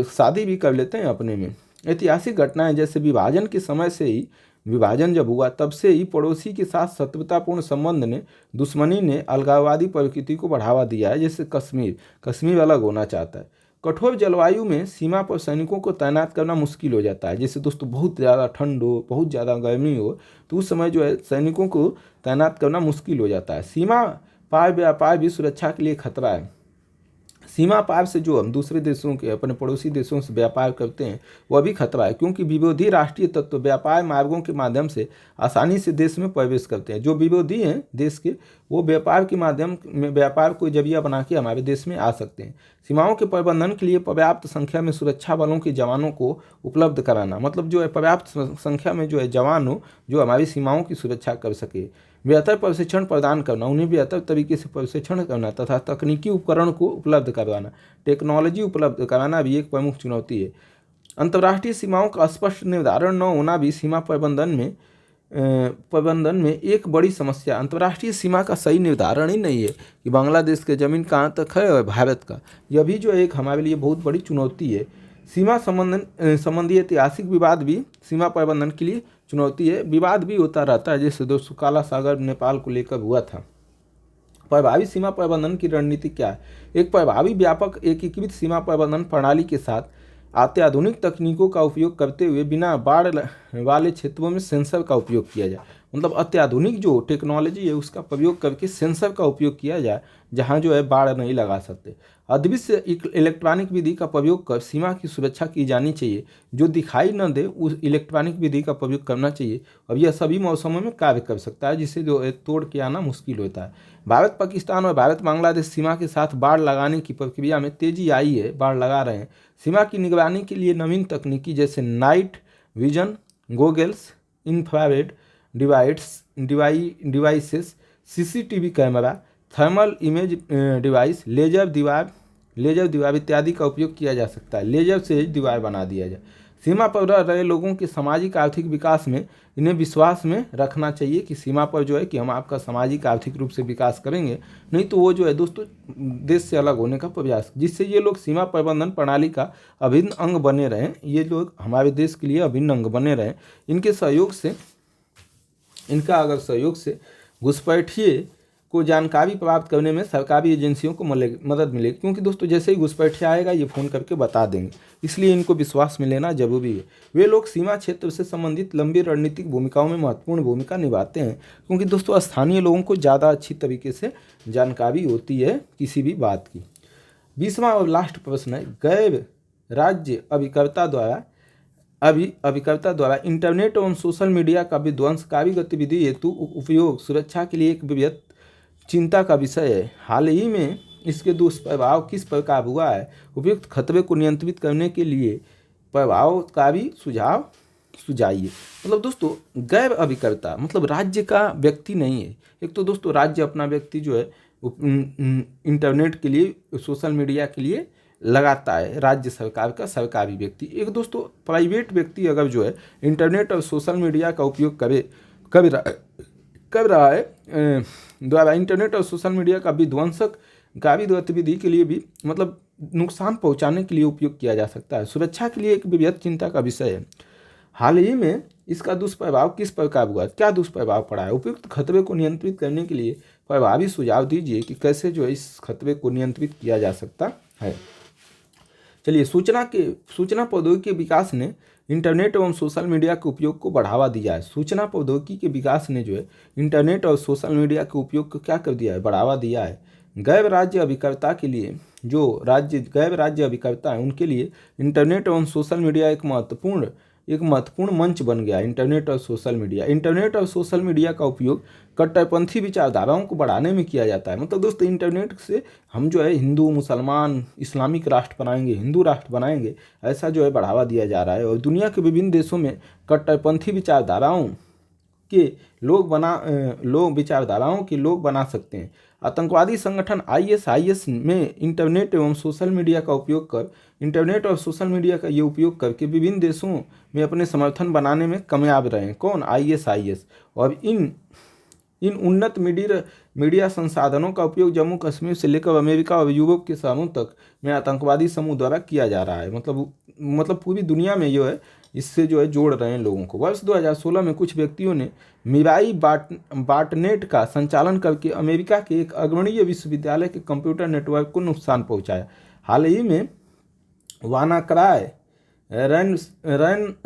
शादी भी कर लेते हैं अपने में। ऐतिहासिक घटनाएं जैसे विभाजन के समय से ही, विभाजन जब हुआ तब से ही पड़ोसी के साथ शत्रुतापूर्ण संबंध ने, दुश्मनी ने अलगाववादी प्रवृत्ति को बढ़ावा दिया है। जैसे कश्मीर अलग होना चाहता है। कठोर जलवायु में सीमा पर सैनिकों को तैनात करना मुश्किल हो जाता है। जैसे दोस्तों बहुत ज़्यादा ठंड हो, बहुत ज़्यादा गर्मी हो, तो उस समय जो है सैनिकों को तैनात करना मुश्किल हो जाता है। सीमा पार व्यापार भी सुरक्षा के लिए खतरा है। सीमा पार से जो हम दूसरे देशों के, अपने पड़ोसी देशों से व्यापार करते हैं वह भी खतरा है, क्योंकि विरोधी राष्ट्रीय तत्व व्यापार मार्गों के माध्यम से आसानी से देश में प्रवेश करते हैं। जो विरोधी हैं देश के, वो व्यापार के माध्यम में, व्यापार को जरिया बना के हमारे देश में आ सकते हैं। सीमाओं के प्रबंधन के लिए पर्याप्त संख्या में सुरक्षा बलों के जवानों को उपलब्ध कराना, मतलब जो है पर्याप्त संख्या में जो है जवान हो जो हमारी सीमाओं की सुरक्षा कर सके। बेहतर प्रशिक्षण प्रदान करना, उन्हें बेहतर तरीके से प्रशिक्षण करना तथा तकनीकी उपकरण को उपलब्ध करवाना, टेक्नोलॉजी उपलब्ध कराना भी एक प्रमुख चुनौती है। अंतर्राष्ट्रीय सीमाओं का स्पष्ट निर्धारण न होना भी सीमा प्रबंधन में एक बड़ी समस्या। अंतर्राष्ट्रीय सीमा का सही निर्धारण ही नहीं है कि बांग्लादेश की ज़मीन कहाँ तक है और भारत का, यह भी जो एक हमारे लिए बहुत बड़ी चुनौती है। सीमा संबंधी ऐतिहासिक विवाद भी सीमा प्रबंधन के लिए चुनौती है। विवाद भी होता रहता है, जैसे दोस्तों काला सागर नेपाल को लेकर हुआ था। प्रभावी सीमा प्रबंधन की रणनीति क्या है? एक प्रभावी, व्यापक, एकीकृत सीमा प्रबंधन प्रणाली के साथ अत्याधुनिक तकनीकों का उपयोग करते हुए बिना बाढ़ वाले क्षेत्रों में सेंसर का उपयोग किया जाए। मतलब अत्याधुनिक जो टेक्नोलॉजी है उसका प्रयोग करके सेंसर का उपयोग किया जाए, जहाँ जो है बाढ़ नहीं लगा सकते। अद्वितीय इलेक्ट्रॉनिक विधि का प्रयोग कर सीमा की सुरक्षा की जानी चाहिए। जो दिखाई न दे उस इलेक्ट्रॉनिक विधि का प्रयोग करना चाहिए। अब यह सभी मौसमों में कार्य कर सकता है, जिससे जो है तोड़ के आना मुश्किल होता है। भारत पाकिस्तान और भारत बांग्लादेश सीमा के साथ बाढ़ लगाने की प्रक्रिया में तेजी आई है, बाढ़ लगा रहे हैं। सीमा की निगरानी के लिए नवीन तकनीकी जैसे night vision goggles, infrared devices, CCTV camera, thermal image device, laser दीवार इत्यादि का उपयोग किया जा सकता है। लेजर से दीवार बना दिया जाए। सीमा पर रह रहे लोगों के सामाजिक आर्थिक विकास में इन्हें विश्वास में रखना चाहिए कि सीमा पर जो है कि हम आपका सामाजिक आर्थिक रूप से विकास करेंगे, नहीं तो वो जो है दोस्तों देश से अलग होने का प्रयास, जिससे ये लोग सीमा प्रबंधन प्रणाली का अभिन्न अंग बने रहें। ये लोग हमारे देश के लिए अभिन्न अंग बने रहें। इनके सहयोग से, इनका अगर सहयोग से घुसपैठिए को जानकारी प्राप्त करने में सरकारी एजेंसियों को मदद मिलेगी, क्योंकि दोस्तों जैसे ही घुसपैठिया आएगा ये फ़ोन करके बता देंगे, इसलिए इनको विश्वास में लेना जरूरी है। वे लोग सीमा क्षेत्र से संबंधित लंबी रणनीतिक भूमिकाओं में महत्वपूर्ण भूमिका निभाते हैं, क्योंकि दोस्तों स्थानीय लोगों को ज़्यादा अच्छी तरीके से जानकारी होती है किसी भी बात की। 20वां और लास्ट प्रश्न है, गैर राज्य अभिकर्ता द्वारा इंटरनेट एवं सोशल मीडिया का विध्वंसकारी गतिविधि हेतु उपयोग सुरक्षा के लिए एक वृहत चिंता का विषय है। हाल ही में इसके दुष्प्रभाव किस प्रकार हुआ है? उपयुक्त खतरे को नियंत्रित करने के लिए प्रभावकारी सुझाव सुझाइए। मतलब दोस्तों गैर अभिकर्ता मतलब राज्य का व्यक्ति नहीं है। एक तो दोस्तों राज्य अपना व्यक्ति जो है इंटरनेट के लिए, सोशल मीडिया के लिए लगाता है, राज्य सरकार का सरकारी व्यक्ति। एक दोस्तों प्राइवेट व्यक्ति अगर जो है इंटरनेट और सोशल मीडिया का उपयोग कर रहा है द्वारा इंटरनेट और सोशल मीडिया का विध्वंसकारी गतिविधि के लिए भी मतलब नुकसान पहुंचाने के लिए उपयोग किया जा सकता है। सुरक्षा के लिए एक वृहत चिंता का विषय है। हाल ही में इसका दुष्प्रभाव किस प्रकार हुआ, क्या दुष्प्रभाव पड़ा है? उपयुक्त खतरे को नियंत्रित करने के लिए प्रभावी सुझाव दीजिए कि कैसे जो है इस खतरे को नियंत्रित किया जा सकता है। चलिए, सूचना प्रौद्योगिकी के विकास ने इंटरनेट एवं सोशल मीडिया के उपयोग को बढ़ावा दिया है। सूचना प्रौद्योगिकी के विकास ने जो है इंटरनेट और सोशल मीडिया के उपयोग को क्या कर दिया है? बढ़ावा दिया है। गैर राज्य अभिकर्ता के लिए, जो गैर राज्य अभिकर्ता है उनके लिए इंटरनेट एवं सोशल मीडिया एक महत्वपूर्ण मंच बन गया। इंटरनेट और सोशल मीडिया का उपयोग कट्टरपंथी विचारधाराओं को बढ़ाने में किया जाता है। मतलब दोस्तों इंटरनेट से हम जो है हिंदू, मुसलमान, इस्लामिक राष्ट्र बनाएंगे, हिंदू राष्ट्र बनाएंगे, ऐसा जो है बढ़ावा दिया जा रहा है। और दुनिया के विभिन्न देशों में कट्टरपंथी विचारधाराओं के लोग बना सकते हैं। आतंकवादी संगठन ISIS में इंटरनेट और सोशल मीडिया का उपयोग करके विभिन्न देशों में अपने समर्थन बनाने में कामयाब रहे हैं। कौन? ISIS। और इन उन्नत मीडिया संसाधनों का उपयोग जम्मू कश्मीर से लेकर अमेरिका और यूरोप के शहरों तक में आतंकवादी समूह द्वारा किया जा रहा है। मतलब पूरी दुनिया में जो है इससे जो है जोड़ रहे हैं लोगों को। वर्ष 2016 में कुछ व्यक्तियों ने मिराई बाटनेट का संचालन करके अमेरिका के एक अग्रणीय विश्वविद्यालय के कंप्यूटर नेटवर्क को नुकसान पहुंचाया। हाल ही में वानाक्राई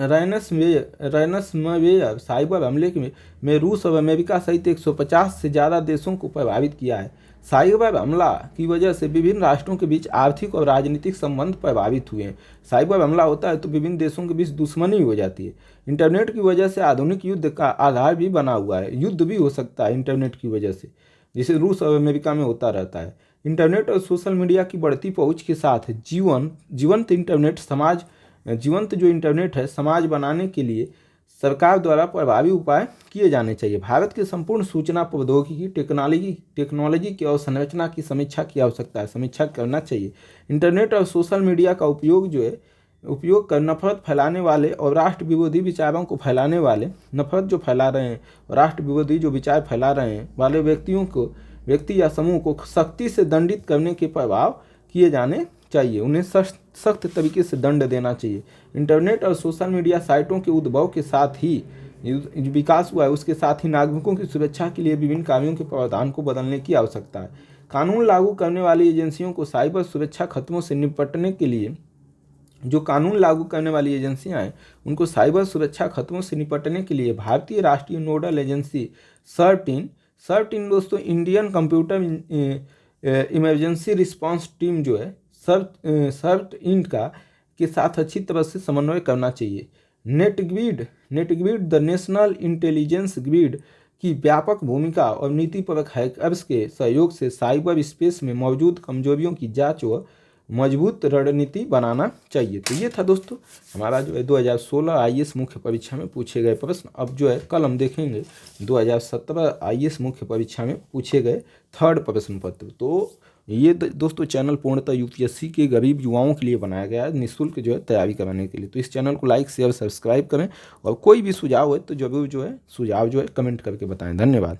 रैनसमवेयर साइबर हमले में रूस और अमेरिका सहित 150 से ज़्यादा देशों को प्रभावित किया है। साइबर हमला की वजह से विभिन्न राष्ट्रों के बीच आर्थिक और राजनीतिक संबंध प्रभावित हुए हैं। साइबर हमला होता है तो विभिन्न देशों के बीच दुश्मनी हो जाती है। इंटरनेट की वजह से आधुनिक युद्ध का आधार भी बना हुआ है। युद्ध भी हो सकता है इंटरनेट की वजह से, जिसे रूस और अमेरिका में होता रहता है। इंटरनेट और सोशल मीडिया की बढ़ती पहुँच के साथ जीवंत जो इंटरनेट है समाज बनाने के लिए सरकार द्वारा प्रभावी उपाय किए जाने चाहिए। भारत के संपूर्ण सूचना प्रौद्योगिकी टेक्नोलॉजी की अवसंरचना की समीक्षा की आवश्यकता है, समीक्षा करना चाहिए। इंटरनेट और सोशल मीडिया का उपयोग कर नफरत फैलाने वाले और राष्ट्र विरोधी विचारों को फैलाने वाले, नफरत जो फैला रहे हैं और राष्ट्र विरोधी जो विचार फैला रहे हैं वाले व्यक्ति या समूह को सख्ती से दंडित करने के प्रभाव किए जाने चाहिए। उन्हें सख्त तरीके से दंड देना चाहिए। इंटरनेट और सोशल मीडिया साइटों के उद्भव के साथ ही विकास हुआ है, उसके साथ ही नागरिकों की सुरक्षा के लिए विभिन्न कार्यों के प्रावधान को बदलने की आवश्यकता है। कानून लागू करने वाली एजेंसियों को साइबर सुरक्षा खतरों से निपटने के लिए जो कानून लागू करने वाली एजेंसियां हैं उनको साइबर सुरक्षा खतरों से निपटने के लिए भारतीय राष्ट्रीय नोडल एजेंसी सर्ट इन दोस्तों Indian computer emergency response team जो है सर्ट इन का के साथ अच्छी तरह से समन्वय करना चाहिए। NATGRID the national intelligence grid की व्यापक भूमिका और नीतिपरक हैकर्स के सहयोग से साइबर स्पेस में मौजूद कमजोरियों की जांच व मजबूत रणनीति बनाना चाहिए। तो ये था दोस्तों हमारा जो है 2016 आईएएस मुख्य परीक्षा में पूछे गए प्रश्न। अब जो है कल हम देखेंगे 2017 आईएएस मुख्य परीक्षा में पूछे गए थर्ड प्रश्न पत्र। तो ये दोस्तों चैनल पूर्णतः यूपीएससी के गरीब युवाओं के लिए बनाया गया है, निःशुल्क जो है तैयारी कराने के लिए। तो इस चैनल को लाइक शेयर सब्सक्राइब करें और कोई भी सुझाव है तो जरूर जो है सुझाव जो है कमेंट करके बताएं। धन्यवाद।